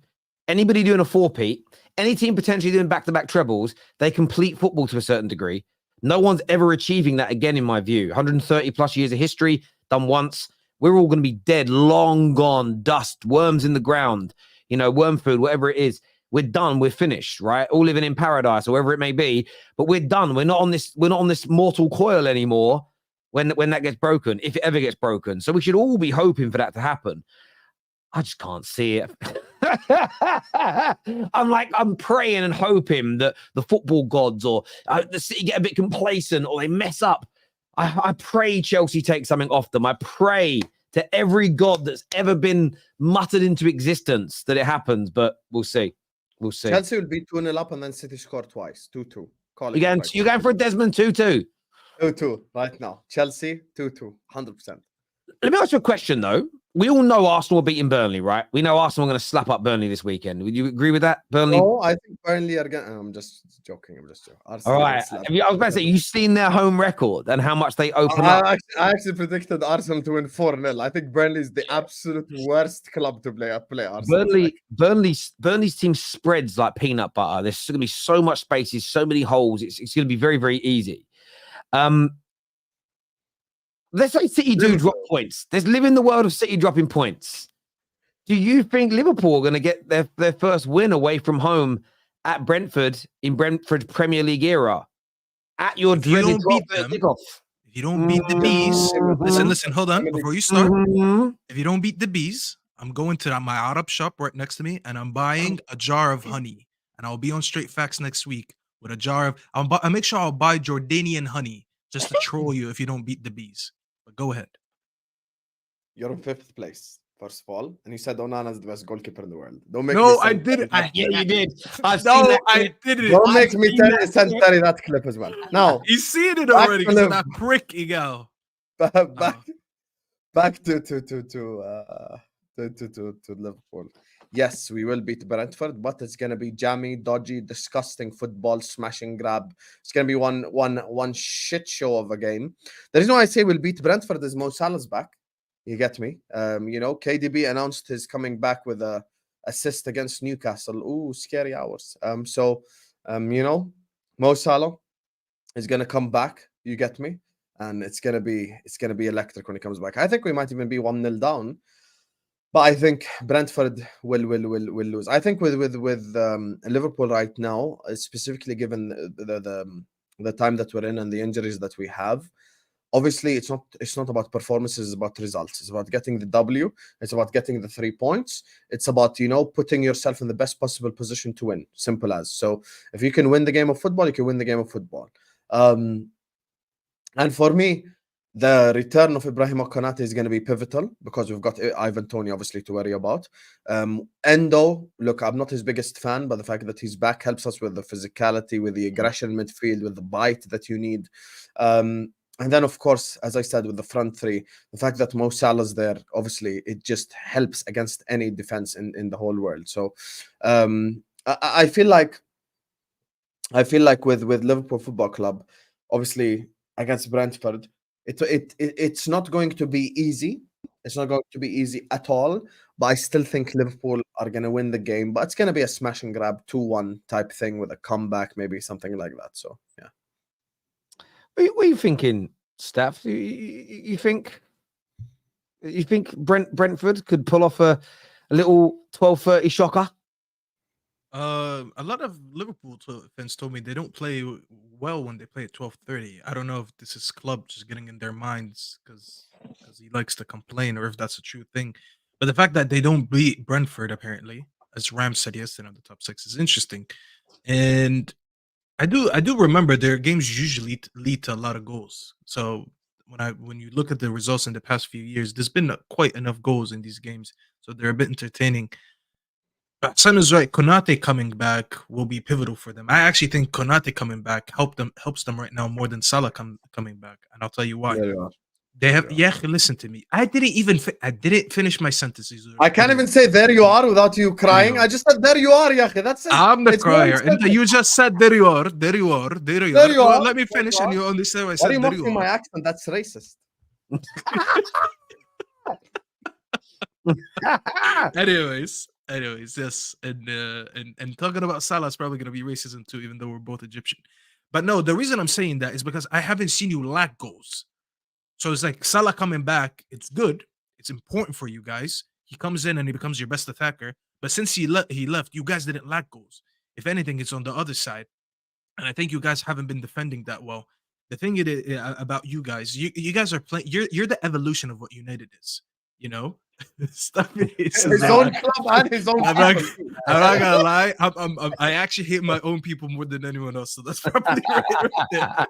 Speaker 1: anybody doing a four-peat, any team potentially doing back-to-back trebles, they complete football to a certain degree. No one's ever achieving that again, in my view. 130 plus years of history, done once. We're all going to be dead, long gone, dust, worms in the ground, worm food, whatever it is. We're done. We're finished, right? All living in paradise, or wherever it may be. But we're done. We're not on this mortal coil anymore when that gets broken, if it ever gets broken. So we should all be hoping for that to happen. I just can't see it. I'm praying and hoping that the football gods or the City get a bit complacent or they mess up. I pray Chelsea take something off them. I pray to every god that's ever been muttered into existence that it happens, but we'll see. We'll see.
Speaker 3: Chelsea will be 2-0 up and then City score twice. 2-2.
Speaker 1: You're going for a Desmond 2-2.
Speaker 3: 2-2 right now. Chelsea 2-2. 100%.
Speaker 1: Let me ask you a question, though. We all know Arsenal are beating Burnley, right? We know Arsenal are going to slap up Burnley this weekend. Would you agree with that, Burnley?
Speaker 3: No, I think Burnley are going to... I'm just joking.
Speaker 1: All right. I was about to say, you've seen their home record and how much they open up.
Speaker 3: I actually predicted Arsenal to win 4-0. I think Burnley is the absolute worst club to play Arsenal.
Speaker 1: Burnley's team spreads like peanut butter. There's going to be so much spaces, so many holes. It's going to be very, very easy. Let's say City do drop points. Let's live in the world of City dropping points. Do you think Liverpool are going to get their first win away from home at Brentford in Brentford Premier League era? At your dreaded kickoff?
Speaker 2: If you don't beat the bees, listen, hold on. Before you start, if you don't beat the bees, I'm going to my Arab shop right next to me and I'm buying a jar of honey. And I'll be on Straight Facts next week with a jar of... I'll make sure I'll buy Jordanian honey just to troll you if you don't beat the bees. But go ahead.
Speaker 3: You're in 5th place, first of all. And you said Onana is the best goalkeeper in the world.
Speaker 2: I didn't.
Speaker 1: Yeah, you did.
Speaker 2: I didn't.
Speaker 3: Don't make me send Terry that clip as well. Now,
Speaker 2: he's seen it already because of that prick, Ego.
Speaker 3: Back to Liverpool. Yes, we will beat Brentford, but it's gonna be jammy, dodgy, disgusting football, smash and grab. It's gonna be one shit show of a game. The reason why I say we'll beat Brentford is Mo Salah's back. You get me? KDB announced his coming back with a assist against Newcastle. Ooh, scary hours. Mo Salah is gonna come back. You get me? And it's gonna be electric when he comes back. I think we might even be 1-0 down. But I think Brentford will lose. I think with Liverpool right now, specifically given the time that we're in and the injuries that we have, obviously it's not about performances, it's about results. It's about getting the W. It's about getting the 3 points. It's about putting yourself in the best possible position to win. Simple as. So if you can win the game of football, you can win the game of football. And for me, the return of Ibrahim Konate is going to be pivotal because we've got Ivan Toney obviously to worry about. Endo, look, I'm not his biggest fan, but the fact that he's back helps us with the physicality, with the aggression in midfield, with the bite that you need. And then, of course, as I said, with the front three, the fact that Mo Salah's there, obviously, it just helps against any defense in the whole world. So I feel like with Liverpool Football Club, obviously against Brentford, it's not going to be easy. It's not going to be easy at all. But I still think Liverpool are going to win the game. But it's going to be a smash and grab 2-1 type thing with a comeback, maybe something like that. So, yeah.
Speaker 1: What are you thinking, Steph? You think Brentford could pull off a little 12:30 shocker?
Speaker 2: A lot of Liverpool fans told me they don't play well when they play at 12:30. I don't know if this is club just getting in their minds because he likes to complain, or if that's a true thing. But the fact that they don't beat Brentford, apparently, as Ram said yesterday on the top 6, is interesting. And I do remember their games usually lead to a lot of goals. So when you look at the results in the past few years, there's been quite enough goals in these games, so they're a bit entertaining. Sam is right. Konate coming back will be pivotal for them. I actually think Konate coming back helps them right now more than Salah coming back, and I'll tell you why. They have. Yeah, listen to me. I didn't finish my sentences.
Speaker 3: I can't even say "there you are" without you crying. I just said "there you are." Yeah, that's it.
Speaker 2: I'm the crier, and you just said "there you are, there you are, there you are." Well, let me finish, and you understand what I said.
Speaker 3: Why are you mocking my accent? That's racist.
Speaker 2: Anyways, Anyways, yes, and talking about Salah is probably going to be racism too, even though we're both Egyptian. But no, the reason I'm saying that is because I haven't seen you lack goals. So it's like Salah coming back, it's good, it's important for you guys. He comes in and he becomes your best attacker. But since he left, you guys didn't lack goals. If anything, it's on the other side, and I think you guys haven't been defending that well. The thing it is about you guys, you guys are playing. You're the evolution of what United is. You know, stuff is
Speaker 3: His own club and his own
Speaker 2: I'm not,
Speaker 3: people.
Speaker 2: I'm not gonna lie. I actually hate my own people more than anyone else. So that's probably right there.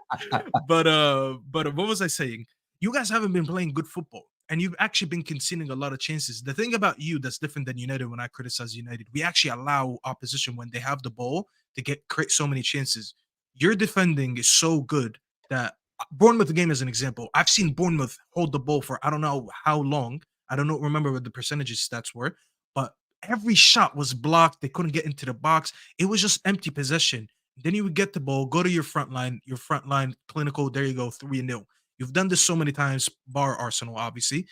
Speaker 2: But what was I saying? You guys haven't been playing good football, and you've actually been conceding a lot of chances. The thing about you that's different than United, when I criticize United, we actually allow opposition when they have the ball to create so many chances. Your defending is so good that Bournemouth game is an example. I've seen Bournemouth hold the ball for I don't know how long. I don't remember what the percentages stats were, but every shot was blocked. They couldn't get into the box. It was just empty possession. Then you would get the ball, go to your front line clinical. There you go, 3-0. You've done this so many times, bar Arsenal, obviously.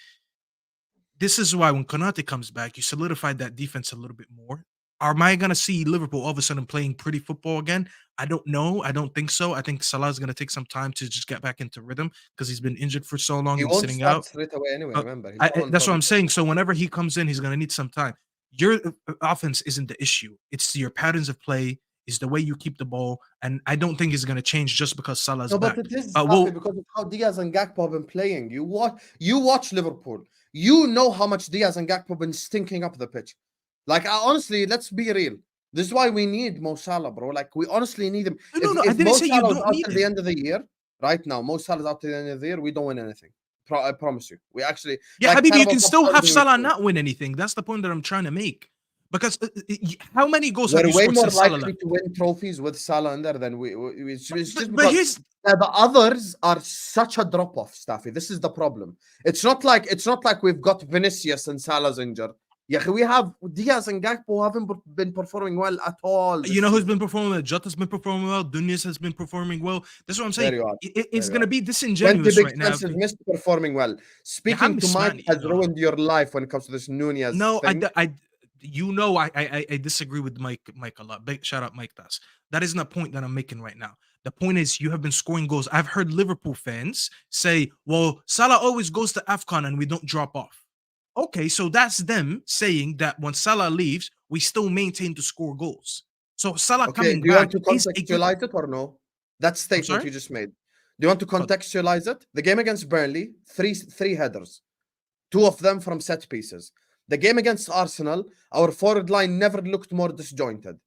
Speaker 2: This is why when Konate comes back, you solidified that defense a little bit more. Am I going to see Liverpool all of a sudden playing pretty football again? I don't know. I don't think so. I think Salah is going to take some time to just get back into rhythm because he's been injured for so long
Speaker 3: He
Speaker 2: and
Speaker 3: won't
Speaker 2: sitting
Speaker 3: start
Speaker 2: out.
Speaker 3: straight away anyway,
Speaker 2: But
Speaker 3: remember. He's
Speaker 2: That's
Speaker 3: not on
Speaker 2: what I'm
Speaker 3: top.
Speaker 2: saying. So whenever he comes in, he's going to need some time. Your offense isn't the issue. It's your patterns of play, is the way you keep the ball. And I don't think it's going to change just because Salah's
Speaker 3: No,
Speaker 2: back.
Speaker 3: but it is
Speaker 2: But
Speaker 3: because of how Diaz and Gakpo have been playing. You watch Liverpool. You know how much Diaz and Gakpo have been stinking up the pitch. Like, honestly, let's be real. This is why we need Mo Salah, bro. Like, we honestly need him.
Speaker 2: No, I
Speaker 3: If
Speaker 2: didn't
Speaker 3: Mo
Speaker 2: say you
Speaker 3: Salah is
Speaker 2: don't
Speaker 3: out
Speaker 2: need
Speaker 3: till
Speaker 2: him.
Speaker 3: the end of the year, right now, Mo Salah is out till the end of the year, we don't win anything. I promise you. We actually...
Speaker 2: Yeah,
Speaker 3: like,
Speaker 2: Habibi, you
Speaker 3: Carabao
Speaker 2: can
Speaker 3: Cup
Speaker 2: still have
Speaker 3: final,
Speaker 2: Salah
Speaker 3: we
Speaker 2: not win anything. That's the point that I'm trying to make. Because how many goals have
Speaker 3: We're
Speaker 2: you
Speaker 3: way
Speaker 2: scored
Speaker 3: more
Speaker 2: since Salah
Speaker 3: likely
Speaker 2: left?
Speaker 3: to win trophies with Salah in there than it's just
Speaker 2: But
Speaker 3: because
Speaker 2: here's
Speaker 3: the others are such a drop off, Staffy. This is the problem. It's not like we've got Vinicius and Salah's injured. Yeah, we have Diaz and Gakpo haven't been performing well at all.
Speaker 2: you know who's been performing well? Jota's been performing well. Dunyas has been performing well. That's what I'm saying.
Speaker 3: There you are.
Speaker 2: It's
Speaker 3: There you
Speaker 2: going to
Speaker 3: are.
Speaker 2: be
Speaker 3: 20
Speaker 2: disingenuous
Speaker 3: big
Speaker 2: right now.
Speaker 3: chances missed performing well. Speaking to Mike has ruined your life when it comes to this Nunez thing.
Speaker 2: I disagree with Mike a lot. Big shout out Mike Das. That isn't a point that I'm making right now. The point is you have been scoring goals. I've heard Liverpool fans say, well, Salah always goes to AFCON and we don't drop off. Okay, so that's them saying that when Salah leaves, we still maintain to score goals. So Salah coming
Speaker 3: do you
Speaker 2: back
Speaker 3: want to contextualize it or no? That statement you just made. Do you want to contextualize it? The game against Burnley, three headers. 2 of them from set pieces. The game against Arsenal, our forward line never looked more disjointed.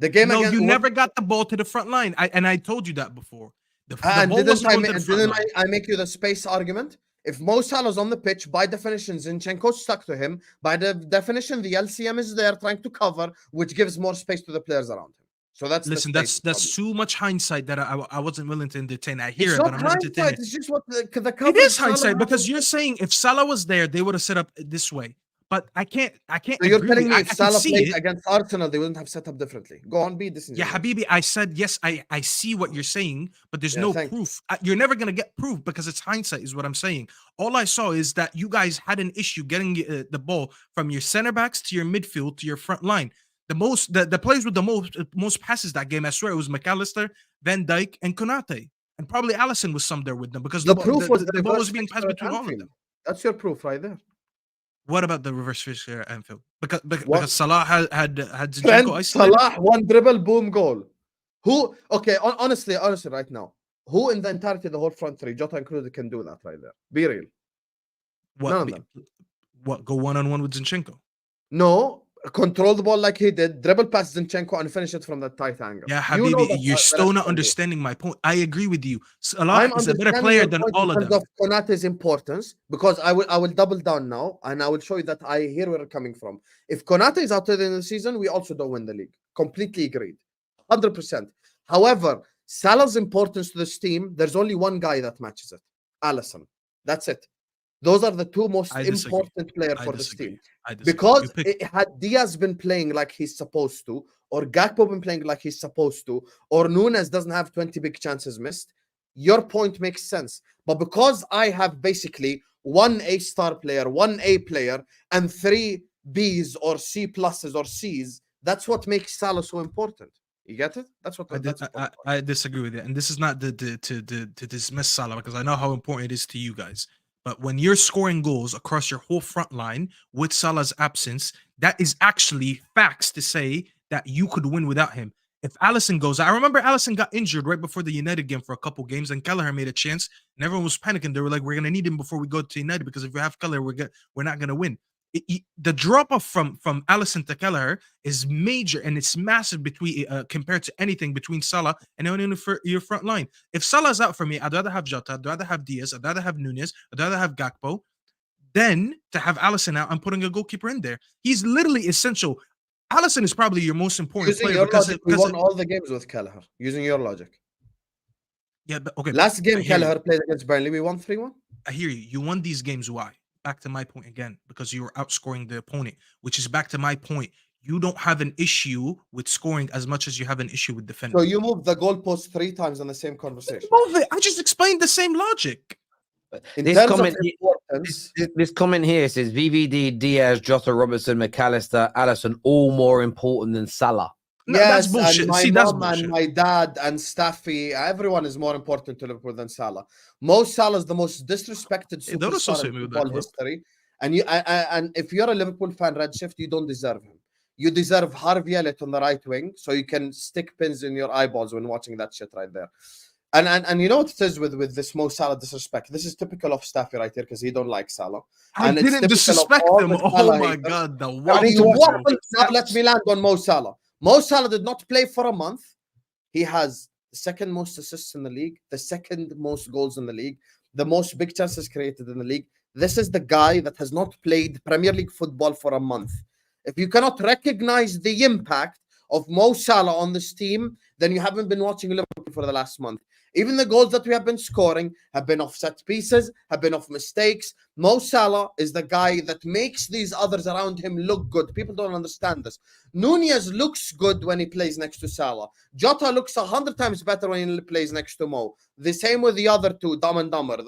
Speaker 3: The game
Speaker 2: you never got the ball to the front line. I told you that before.
Speaker 3: Didn't I make you the space argument? If Mo Salah's on the pitch, by definition, Zinchenko's stuck to him. By the definition, the LCM is there trying to cover, which gives more space to the players around him. So that's
Speaker 2: too much hindsight that I wasn't willing to entertain. I hear it, but I'm not entertaining.
Speaker 3: It's just what the
Speaker 2: it is hindsight because you're saying if Salah was there, they would have set up this way. But I can't.
Speaker 3: So you're telling me if Salah played against Arsenal, they wouldn't have set up differently. Go on, be disingenuous.
Speaker 2: Yeah, Habibi, I said yes. I see what you're saying, but there's no proof. You're never gonna get proof because it's hindsight, is what I'm saying. All I saw is that you guys had an issue getting the ball from your center backs to your midfield to your front line. The players with the most passes that game, I swear, it was McAllister, Van Dijk, and Konate, and probably Alisson was some there with them because the ball was being passed between all of them.
Speaker 3: That's your proof right there.
Speaker 2: What about the reverse fixture at Anfield? Because Salah had Zinchenko isolated.
Speaker 3: Salah, one dribble, boom, goal. Who? Okay, honestly, right now, who in the entirety of the whole front three, Jota included, can do that right there? Be real. None of them.
Speaker 2: What? Go 1-on-1 with Zinchenko?
Speaker 3: No. Control the ball like he did, dribble past Zinchenko and finish it from that tight angle.
Speaker 2: Yeah, Habibi, you're still not understanding my point. I agree with you. Salah is a better player than all of them.
Speaker 3: Of Konate's importance, because I will double down now and I will show you that I hear where it's coming from. If Konate is out there in the season, we also don't win the league. Completely agreed. 100%. However, Salah's importance to this team, there's only one guy that matches it. Alisson. That's it. Those are the two most important players for this team. Because had Diaz been playing like he's supposed to, or Gakpo been playing like he's supposed to, or Nunez doesn't have 20 big chances missed, your point makes sense. But because I have basically one A-star player, one A player, and 3 B's or C pluses or C's. That's what makes Salah so important. You get it? That's what
Speaker 2: I disagree with it, and this is not to dismiss Salah, because I know how important it is to you guys. But when you're scoring goals across your whole front line with Salah's absence, that is actually facts to say that you could win without him. If Alisson goes, I remember Alisson got injured right before the United game for a couple games, and Kelleher made a chance, and everyone was panicking. They were like, "We're gonna need him before we go to United, because if we have Kelleher, we're not gonna win." The drop off from Alisson to Kelleher is major, and it's massive between compared to anything between Salah and anyone in your front line. If Salah's out for me, I'd rather have Jota, I'd rather have Diaz, I'd rather have Nunez, I'd rather have Gakpo, than to have Alisson out and putting a goalkeeper in there. He's literally essential. Alisson is probably your most important
Speaker 3: Using
Speaker 2: player
Speaker 3: your
Speaker 2: because
Speaker 3: logic, we won all the games with Kelleher. Using your logic.
Speaker 2: Yeah, but okay.
Speaker 3: Last game Kelleher played against Burnley, we won 3-1.
Speaker 2: I hear you. You won these games. Why? Back to my point again, because you were outscoring the opponent, which is back to my point. You don't have an issue with scoring as much as you have an issue with defending.
Speaker 3: So you moved the goalpost 3 times in the same conversation.
Speaker 2: Move it. I just explained the same logic.
Speaker 1: This comment here says VVD, Diaz, Jota, Robertson, McAllister, Alisson, all more important than Salah.
Speaker 2: No,
Speaker 3: Yes,
Speaker 2: that's bullshit.
Speaker 3: and my
Speaker 2: See, that's
Speaker 3: mom
Speaker 2: bullshit.
Speaker 3: and my dad and Staffy, everyone is more important to Liverpool than Salah. Mo Salah is the most disrespected
Speaker 2: Hey, don't
Speaker 3: superstar
Speaker 2: associate
Speaker 3: in
Speaker 2: me with
Speaker 3: football
Speaker 2: that,
Speaker 3: history. And if you're a Liverpool fan, Redshift, you don't deserve him. You deserve Harvey Elliott on the right wing, so you can stick pins in your eyeballs when watching that shit right there. And you know what it is with this Mo Salah disrespect? This is typical of Staffy right here, because he don't like Salah.
Speaker 2: I didn't disrespect him. Oh my god, the
Speaker 3: Now let me land on Mo Salah. Mo Salah did not play for a month. He has the second most assists in the league, the second most goals in the league, the most big chances created in the league. This is the guy that has not played Premier League football for a month. If you cannot recognize the impact of Mo Salah on this team, then you haven't been watching Liverpool for the last month. Even the goals that we have been scoring have been off set pieces, have been off mistakes. Mo Salah is the guy that makes these others around him look good. People don't understand this. Nunez looks good when he plays next to Salah. Jota looks 100 times better when he plays next to Mo. The same with the other two, Dumb and Dumber,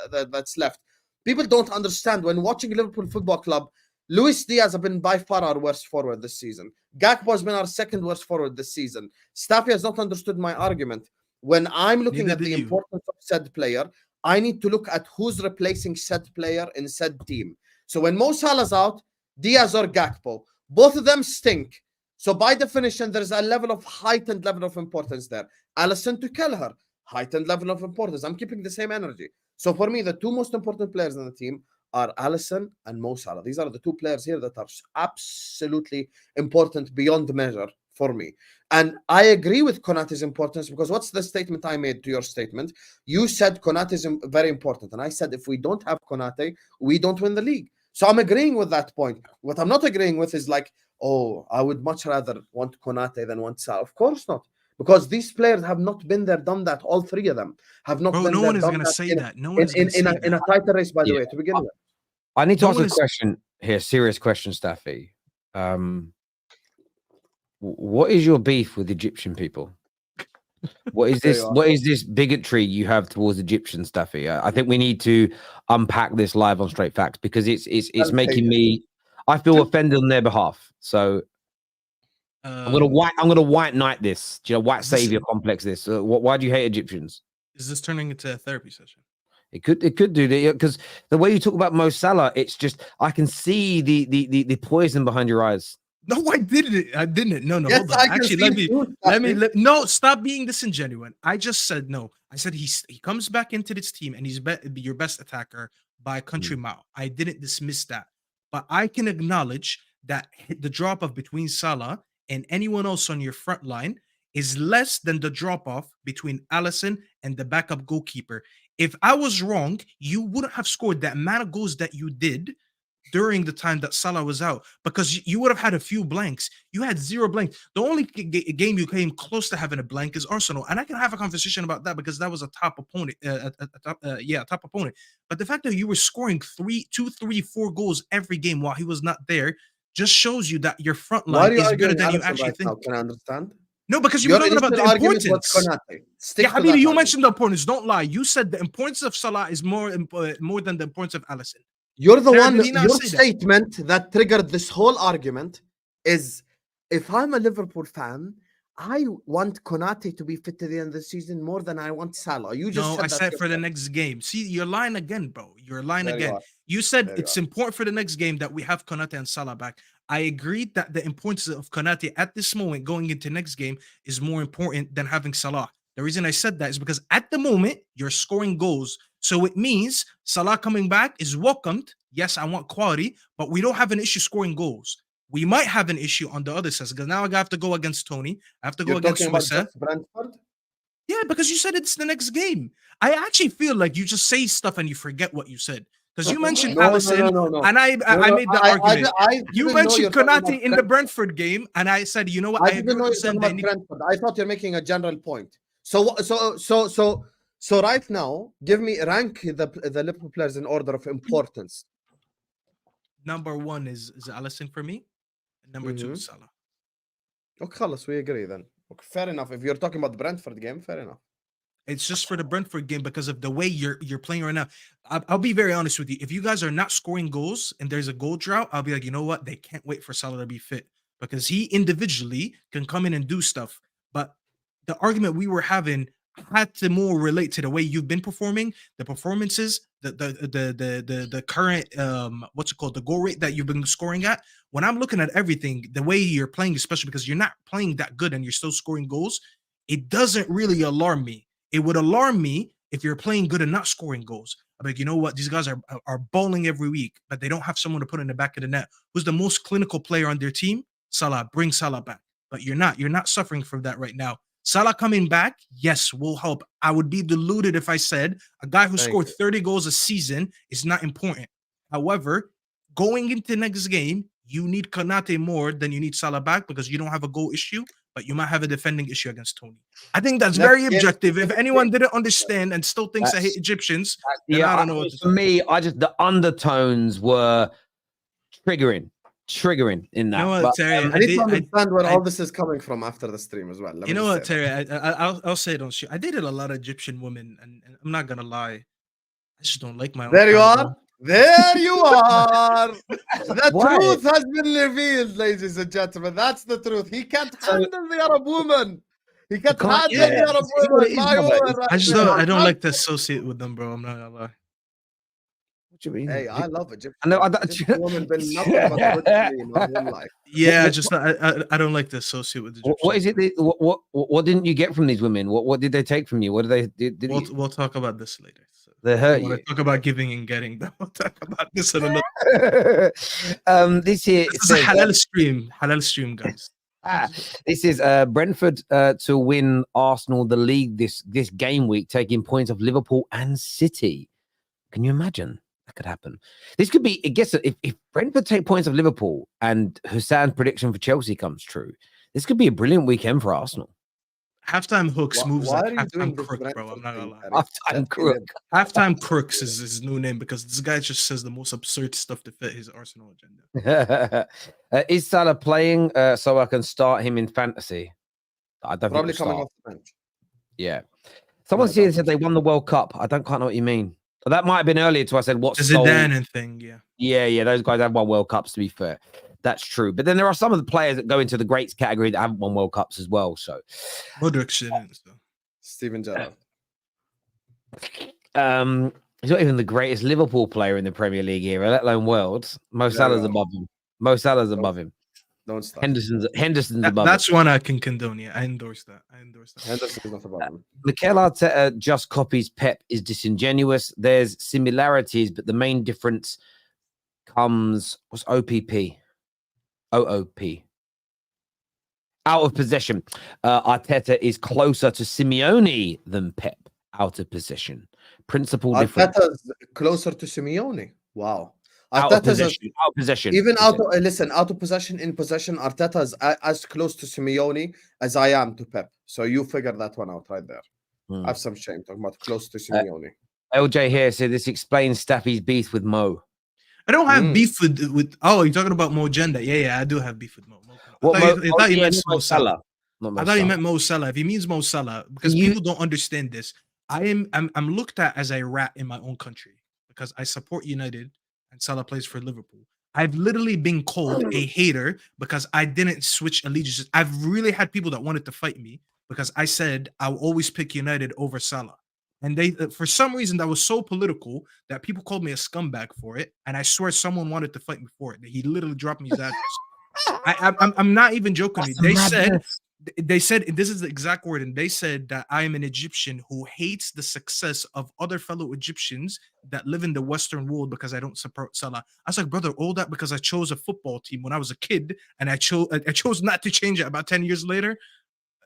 Speaker 3: that's left. People don't understand. When watching Liverpool Football Club, Luis Diaz has been by far our worst forward this season. Gakpo has been our second worst forward this season. Staffy has not understood my argument. When I'm looking at the importance of said player, I need to look at who's replacing said player in said team. So when Mo Salah's out, Diaz or Gakpo, both of them stink. So by definition, there's a heightened level of importance there. Alisson to Kelleher, heightened level of importance. I'm keeping the same energy. So for me, the two most important players in the team are Alisson and Mo Salah. These are the two players here that are absolutely important beyond measure for me. And I agree with Konate's importance, because what's the statement I made to your statement? You said Konate is very important. And I said, if we don't have Konate, we don't win the league. So I'm agreeing with that point. What I'm not agreeing with is like, oh, I would much rather want Konate than want Salah. Of course not. Because these players have not been there, done that. All three of them have not been there.
Speaker 2: No one is going to say that. No one is going to say that.
Speaker 3: In a tighter race, by the way, to begin with.
Speaker 1: I need to ask a question here, serious question, Staffy. What is your beef with Egyptian people? What is this? What is this bigotry you have towards Egyptians, Staffy? I think we need to unpack this live on Straight Facts, because it's making me. I feel offended on their behalf. So I'm gonna white knight this. Do you know, white savior complex this? Why do you hate Egyptians?
Speaker 2: Is this turning into a therapy session?
Speaker 1: It could do that, because the way you talk about Mo Salah, it's just I can see the poison behind your eyes.
Speaker 2: No, I didn't. No,
Speaker 3: Yes,
Speaker 2: hold on. Actually, no, stop being disingenuous. I just said no. I said he comes back into this team and he's your best attacker by a country mile. I didn't dismiss that, but I can acknowledge that the drop off between Salah and anyone else on your front line is less than the drop off between Alisson and the backup goalkeeper. If I was wrong, you wouldn't have scored that amount of goals that you did during the time that Salah was out, because you would have had a few blanks. You had 0 blanks. The only game you came close to having a blank is Arsenal, and I can have a conversation about that because that was a top opponent. Top opponent. But the fact that you were scoring 2, 3, 4 goals every game while he was not there just shows you that your front line is better than you actually think.
Speaker 3: Now? Can I understand?
Speaker 2: No, because you were talking about the importance. Habibi, you mentioned the importance. Don't lie. You said the importance of Salah is more than the importance of Alisson.
Speaker 3: You're the
Speaker 2: Sarah,
Speaker 3: one.
Speaker 2: did he not
Speaker 3: Your
Speaker 2: say that?
Speaker 3: statement that triggered this whole argument is, if I'm a Liverpool fan, I want Konate to be fit to the end of the season more than I want Salah. You just
Speaker 2: No,
Speaker 3: said
Speaker 2: I
Speaker 3: that
Speaker 2: said for the
Speaker 3: yourself.
Speaker 2: next game. See, you're lying again, bro. You're lying
Speaker 3: There you
Speaker 2: again.
Speaker 3: are.
Speaker 2: You said
Speaker 3: There you
Speaker 2: it's
Speaker 3: are.
Speaker 2: important for the next game that we have Konate and Salah back. I agreed that the importance of Konate at this moment going into next game is more important than having Salah. The reason I said that is because at the moment you're scoring goals. So it means Salah coming back is welcomed. Yes, I want quality, but we don't have an issue scoring goals. We might have an issue on the other side because now I have to go against Tony. I have to go
Speaker 3: You're
Speaker 2: against
Speaker 3: talking about
Speaker 2: Swissa.
Speaker 3: just Brentford?
Speaker 2: Yeah, because you said it's the next game. I actually feel like you just say stuff and you forget what you said. Because you mentioned Allison,
Speaker 3: No.
Speaker 2: and I
Speaker 3: No,
Speaker 2: made the argument.
Speaker 3: I
Speaker 2: You
Speaker 3: didn't know you're
Speaker 2: mentioned
Speaker 3: talking about
Speaker 2: Konate in the
Speaker 3: Brentford.
Speaker 2: Brentford game, and I said, you know what?
Speaker 3: I
Speaker 2: I agree
Speaker 3: didn't know
Speaker 2: with
Speaker 3: you're
Speaker 2: you
Speaker 3: talking
Speaker 2: saying
Speaker 3: about Brentford. I thought you're making a general point. So right now, rank the Liverpool players in order of importance.
Speaker 2: number one is Allison for me, and number two is Salah.
Speaker 3: Okay, خلص, we agree then. Okay, fair enough. If you're talking about the Brentford game, fair enough.
Speaker 2: It's just for the Brentford game because of the way you're playing right now. I'll be very honest with you. If you guys are not scoring goals and there's a goal drought, I'll be like, you know what? They can't wait for Salah to be fit because he individually can come in and do stuff. But the argument we were having had to more relate to the way you've been performing, the performances, the current what's it called, the goal rate that you've been scoring at. When I'm looking at everything, the way you're playing, especially because you're not playing that good and you're still scoring goals, it doesn't really alarm me. It would alarm me if you're playing good and not scoring goals. I'm like, you know what? These guys are bowling every week, but they don't have someone to put in the back of the net. Who's the most clinical player on their team? Salah. Bring Salah back. But you're not. You're not suffering from that right now. Salah coming back, yes, will help. I would be deluded if I said a guy who scored 30 goals a season is not important. However, going into next game, you need Konate more than you need Salah back because you don't have a goal issue, but you might have a defending issue against Tony. I think that's very objective. If anyone didn't understand and still thinks I hate Egyptians, then I don't know what to
Speaker 1: for me, the undertones were triggering in that.
Speaker 2: You know what, Terry?
Speaker 3: I need to understand where all this is coming from after the stream as well.
Speaker 2: You know what, Terry? I'll say it on shit. I dated a lot of Egyptian women, and I'm not gonna lie, I just don't like my own.
Speaker 3: There you are. There you are. The truth has been revealed, ladies and gentlemen. That's the truth. He can't handle the Arab woman. He can't handle the Arab woman.
Speaker 2: I don't like to associate with them, bro. I'm not gonna lie.
Speaker 3: What you mean? Hey, I love Egypt.
Speaker 1: I know.
Speaker 3: Egyptian woman been nothing but good to me in my whole life.
Speaker 2: Yeah, I don't like to associate with Egyptians.
Speaker 1: What is it? What didn't you get from these women? What did they take from you? What did they?
Speaker 2: We'll talk about this later.
Speaker 1: They hurt you.
Speaker 2: Talk about giving and getting. We'll talk about this in another.
Speaker 1: This is
Speaker 2: a halal stream, guys.
Speaker 1: This is Brentford to win Arsenal the league this game week, taking points of Liverpool and City. Can you imagine that could happen? This could be. It gets if Brentford take points of Liverpool and Hassan's prediction for Chelsea comes true, this could be a brilliant weekend for Arsenal.
Speaker 2: Halftime hooks moves like halftime crook, bro. I'm not gonna lie.
Speaker 1: Halftime crook.
Speaker 2: Halftime crooks is his new name because this guy just says the most absurd stuff to fit his Arsenal agenda.
Speaker 1: Is Salah playing so I can start him in fantasy? I don't
Speaker 3: probably
Speaker 1: think
Speaker 3: coming off the bench.
Speaker 1: Yeah. Someone said they won the World Cup. I don't quite know what you mean. That might have been earlier to I said what's
Speaker 2: the Zidane and thing, yeah.
Speaker 1: Yeah, those guys have won World Cups, to be fair. That's true. But then there are some of the players that go into the greats category that haven't won World Cups as well. So
Speaker 2: Modric shouldn't. So.
Speaker 3: Steven Gerrard.
Speaker 1: He's not even the greatest Liverpool player in the Premier League era, let alone world. Mo Salah's above him. Above him.
Speaker 3: Don't stop.
Speaker 1: Henderson's above
Speaker 2: that's one I can condone. Yeah, I endorse that.
Speaker 3: Henderson's not above him.
Speaker 1: Mikel Arteta just copies Pep is disingenuous. There's similarities, but the main difference comes what's OPP? OOP. Out of possession. Arteta is closer to Simeone than Pep. Out of possession. Principal difference.
Speaker 3: Arteta's closer to Simeone. Wow.
Speaker 1: Out of possession.
Speaker 3: Even out of possession, in possession, Arteta is as close to Simeone as I am to Pep. So you figure that one out right there. I have some shame talking about close to Simeone.
Speaker 1: LJ here said this explains Staffy's beef with Mo.
Speaker 2: I don't have beef with. Oh, you're talking about Mo Gender. Yeah, I do have beef with Mo. I thought he meant Mo Salah. I thought he meant Mo Salah. If he means Mo Salah, because people don't understand this, I'm looked at as a rat in my own country because I support United and Salah plays for Liverpool. I've literally been called a hater because I didn't switch allegiances. I've really had people that wanted to fight me because I said I'll always pick United over Salah. And they, for some reason, that was so political that people called me a scumbag for it. And I swear someone wanted to fight me for it. He literally dropped me his address. I'm not even joking. They said this is the exact word, and they said that I am an Egyptian who hates the success of other fellow Egyptians that live in the Western world because I don't support Salah. I was like, brother, all that because I chose a football team when I was a kid, and I chose not to change it about 10 years later.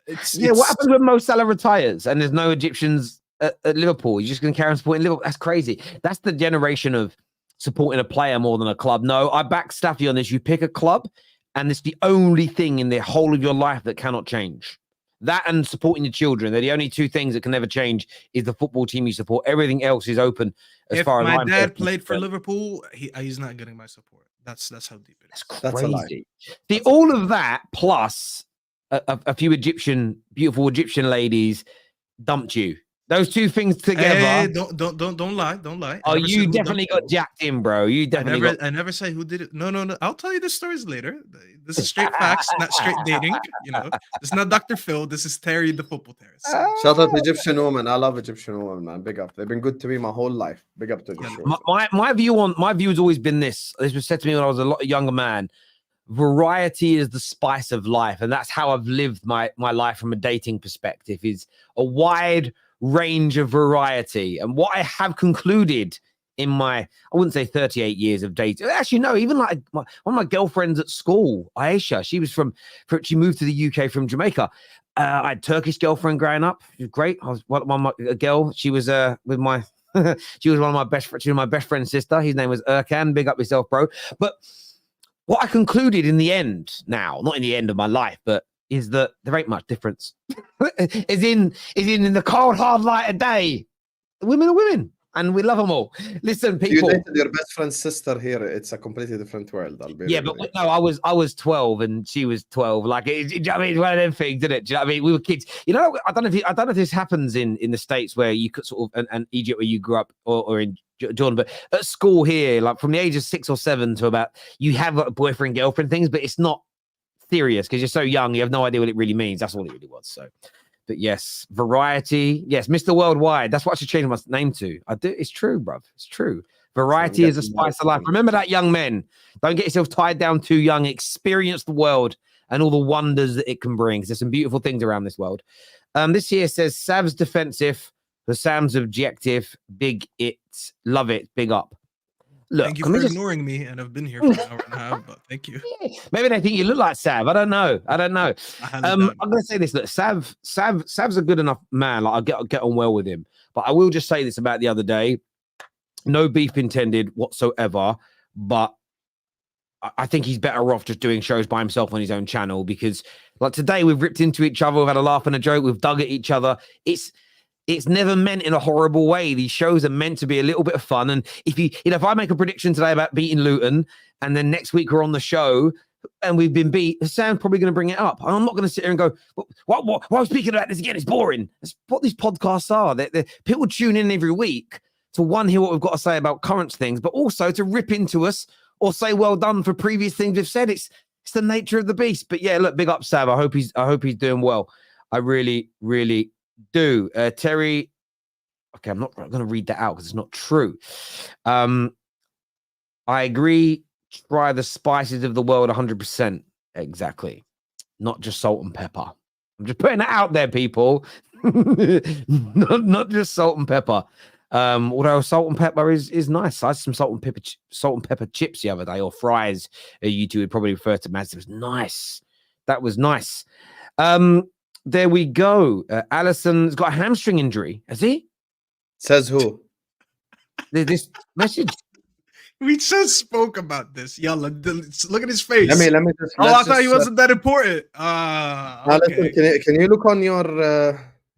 Speaker 1: What happens when Mo Salah retires and there's no Egyptians at Liverpool? You're just going to carry on supporting Liverpool? That's crazy. That's the generation of supporting a player more than a club. No, I back Staffy on this. You pick a club, and it's the only thing in the whole of your life that cannot change. That and supporting your children. They're the only two things that can never change is the football team you support. Everything else is open as far as
Speaker 2: my dad played for Liverpool, he's not getting my support. That's how deep it is.
Speaker 1: That's crazy. See, all of that plus a few beautiful Egyptian ladies dumped you. Those two things together.
Speaker 2: Hey, don't lie.
Speaker 1: Oh, you definitely got jacked in, bro. You definitely
Speaker 2: I never say who did it. No. I'll tell you the stories later. This is straight facts, not straight dating. It's not Dr. Phil. This is Terry, the football Terrace.
Speaker 3: Shout out to Egyptian women. I love Egyptian women, man. Big up. They've been good to me my whole life. Big up to Egyptian women.
Speaker 1: My view has always been this. This was said to me when I was a lot younger man. Variety is the spice of life, and that's how I've lived my life from a dating perspective. Is a wide range of variety. And what I have concluded in my, I wouldn't say 38 years of dating. Actually, no, even like one of my girlfriends at school, Aisha, she moved to the UK from Jamaica. I had a Turkish girlfriend growing up. She was great. I was a girl. She was with my, she was one of my best friends. She was my best friend's sister. His name was Erkan. Big up yourself, bro. But what I concluded in the end now, not in the end of my life, but is that there ain't much difference. is in the cold, hard light of day. Women are women, and we love them all. Listen, people.
Speaker 3: You dated your best friend's sister here. It's a completely different world.
Speaker 1: But no, I was 12 and she was 12. Like, do you know what I mean? One of them things, didn't it? Do you know what I mean? We were kids. You know, I don't know if this happens in the States where you could sort of, and Egypt where you grew up, or in Jordan, but at school here, like from the age of 6 or 7 to about, you have like boyfriend, girlfriend things, but it's not serious because you're so young, you have no idea what it really means. That's all it really was. So, but yes, variety. Yes, Mr. Worldwide. That's what I should change my name to. I do. It's true, bruv. It's true. Variety is a spice of life. Remember that, young men. Don't get yourself tied down too young. Experience the world and all the wonders that it can bring. There's some beautiful things around this world. This here says Sav's defensive, the Sam's objective. Big it. Love it. Big up. Look,
Speaker 2: thank you for ignoring me, and I've been here for an hour and a half, but thank you.
Speaker 1: Maybe they think you look like Sav. I don't know. I'm going to say this. Look, Sav's a good enough man. Like, I get on well with him. But I will just say this about the other day. No beef intended whatsoever. But I think he's better off just doing shows by himself on his own channel, because like today we've ripped into each other. We've had a laugh and a joke. We've dug at each other. It's never meant in a horrible way. These shows are meant to be a little bit of fun. And if I make a prediction today about beating Luton, and then next week we're on the show and we've been beat, Sam's probably going to bring it up. I'm not going to sit here and go, why am I speaking about this again? It's boring. That's what these podcasts are. People tune in every week to hear what we've got to say about current things, but also to rip into us or say well done for previous things we've said. It's the nature of the beast. But yeah, look, big up Sav. I hope he's doing well. I really, really do. Terry, okay, I'm not going to read that out because it's not true. I agree. Try the spices of the world 100%. Exactly. Not just salt and pepper. I'm just putting it out there, people. not just salt and pepper. Although salt and pepper is nice. I had some salt and pepper chips the other day, or fries. You two would probably refer to them as. It was nice. That was nice. There we go. Alisson's got a hamstring injury. Has he?
Speaker 3: Says who?
Speaker 1: This message.
Speaker 2: We just spoke about this. Yalla, look at his face.
Speaker 3: Let me just.
Speaker 2: I thought he wasn't that important.
Speaker 3: Okay. Can you look on your?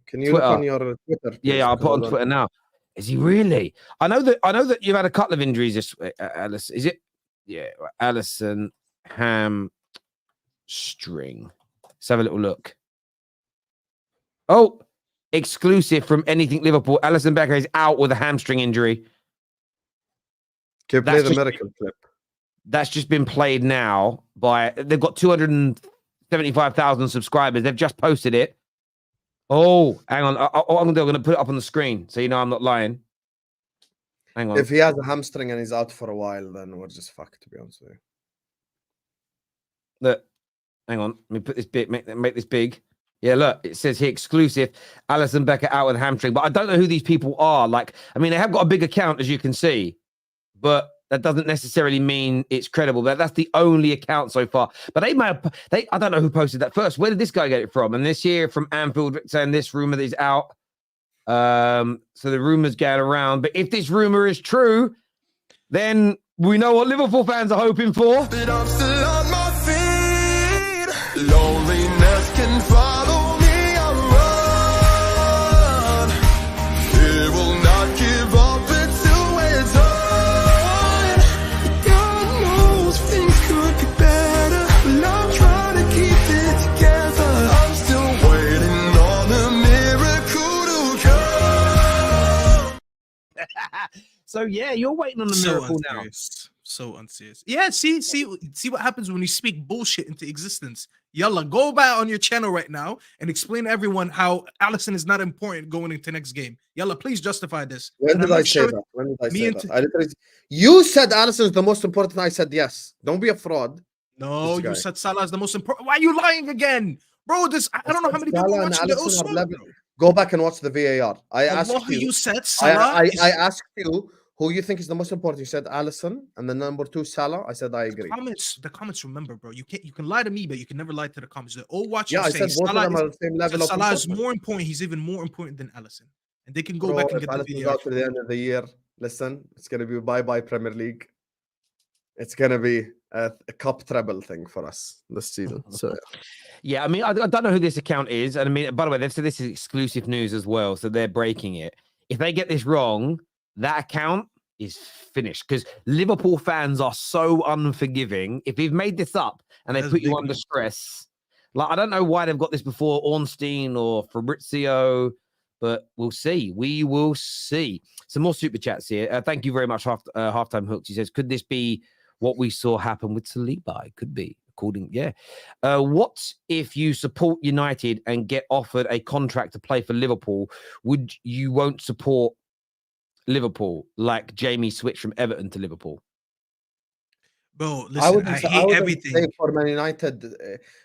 Speaker 3: Can you
Speaker 1: Twitter.
Speaker 3: look on your Twitter?
Speaker 1: Yeah, I'll put on Twitter now. Is he really? I know that you've had a couple of injuries this week, Alison. Is it? Yeah, Alisson hamstring. Let's have a little look. Oh, exclusive from Anything Liverpool. Alisson Becker is out with a hamstring injury.
Speaker 3: Can you play the miracle clip?
Speaker 1: That's just been played now by. They've got 275,000 subscribers. They've just posted it. Oh, hang on. I'm going to put it up on the screen so you know I'm not lying. Hang on.
Speaker 3: If he has a hamstring and he's out for a while, then we're just fucked, to be honest with you.
Speaker 1: Look, hang on. Let me put this bit, make this big. Yeah, look, it says here exclusive. Alisson Becker out with a hamstring, but I don't know who these people are. Like, I mean, they have got a big account, as you can see, but that doesn't necessarily mean it's credible. But that's the only account so far. But I don't know who posted that first. Where did this guy get it from? And this year from Anfield saying this rumor that is out. So the rumors get around. But if this rumor is true, then we know what Liverpool fans are hoping for.
Speaker 4: But I'm still on my feet. Loneliness can follow me around. It will not give up until it's on. God knows things could be better, but I'm trying to keep it together. I'm still waiting on a miracle to come.
Speaker 1: So yeah, you're waiting on the miracle now.
Speaker 2: So unserious. Yeah, see what happens when you speak bullshit into existence. Yalla, go back on your channel right now and explain to everyone how Alisson is not important going into next game. Yalla, please justify this.
Speaker 3: When did I say that? When did I say that? You said Alisson is the most important. I said yes. Don't be a fraud.
Speaker 2: No, you said Salah is the most important. Why are you lying again? Bro, I don't know how many people are watching the
Speaker 3: Go back and watch the VAR. I asked you.
Speaker 2: You said Salah.
Speaker 3: I asked you who you think is the most important. You said Alisson, and the number 2 Salah. I said I agree.
Speaker 2: The comments. Remember, bro, you can lie to me, but you can never lie to the comments. They all watch.
Speaker 3: Yeah, I said both of them are the same level.
Speaker 2: Salah is more important. He's even more important than Alisson, and they can go back and get the VAR.
Speaker 3: Out to the end of the year. Listen, it's gonna be bye Premier League. It's gonna be a cup treble thing for us this season. So
Speaker 1: yeah, I mean, I don't know who this account is, and I mean, by the way, they've said this is exclusive news as well, so they're breaking it. If they get this wrong, that account is finished, because Liverpool fans are so unforgiving. If you've made this up and they put you under stress, like I don't know why they've got this before Ornstein or Fabrizio, but we'll see. We will see. Some more super chats here. Thank you very much, halftime hooks. He says, could this be what we saw happen with Saliba? It could be. What if you support United and get offered a contract to play for Liverpool? You won't support Liverpool, like Jamie switched from Everton to Liverpool?
Speaker 2: Bro, listen, I hate everything.
Speaker 3: For Man United,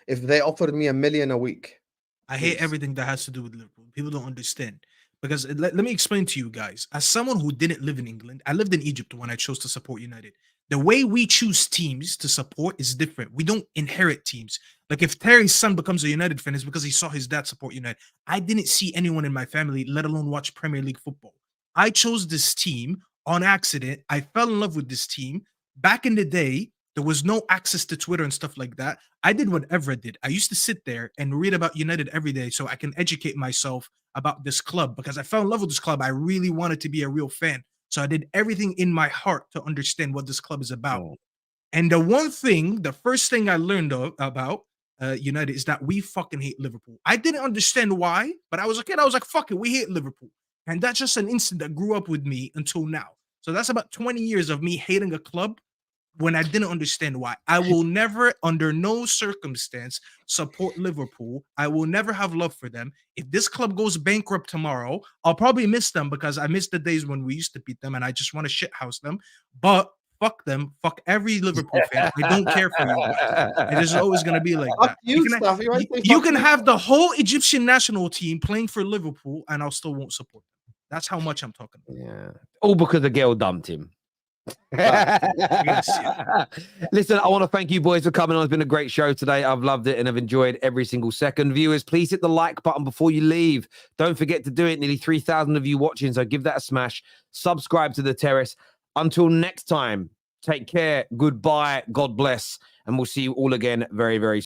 Speaker 3: if they offered me $1 million a week,
Speaker 2: I hate everything that has to do with Liverpool. People don't understand. Because let me explain to you guys. As someone who didn't live in England, I lived in Egypt when I chose to support United. The way we choose teams to support is different. We don't inherit teams. Like if Terry's son becomes a United fan, it's because he saw his dad support United. I didn't see anyone in my family, let alone watch Premier League football. I chose this team on accident. I fell in love with this team. Back in the day, there was no access to Twitter and stuff like that. I did whatever I did. I used to sit there and read about United every day so I can educate myself about this club, because I fell in love with this club. I really wanted to be a real fan. So I did everything in my heart to understand what this club is about. Oh. And the first thing I learned about United is that we fucking hate Liverpool. I didn't understand why, but I was a kid. I was like, fuck it, we hate Liverpool. And that's just an instinct that grew up with me until now. So that's about 20 years of me hating a club when I didn't understand why. I will never, under no circumstance, support Liverpool. I will never have love for them. If this club goes bankrupt tomorrow, I'll probably miss them, because I miss the days when we used to beat them and I just want to shithouse them. But fuck them. Fuck every Liverpool fan. I don't care for you guys. It is always going to be like that. You can have the whole Egyptian national team playing for Liverpool and I still won't support them. That's how much I'm talking about.
Speaker 1: Yeah. All because the girl dumped him.
Speaker 2: Yes.
Speaker 1: Listen, I want to thank you boys for coming on. It's been a great show today. I've loved it and I've enjoyed every single second. Viewers, please hit the like button before you leave. Don't forget to do it. Nearly 3,000 of you watching, so give that a smash. Subscribe to the Terrace. Until next time, take care. Goodbye. God bless. And we'll see you all again very, very soon.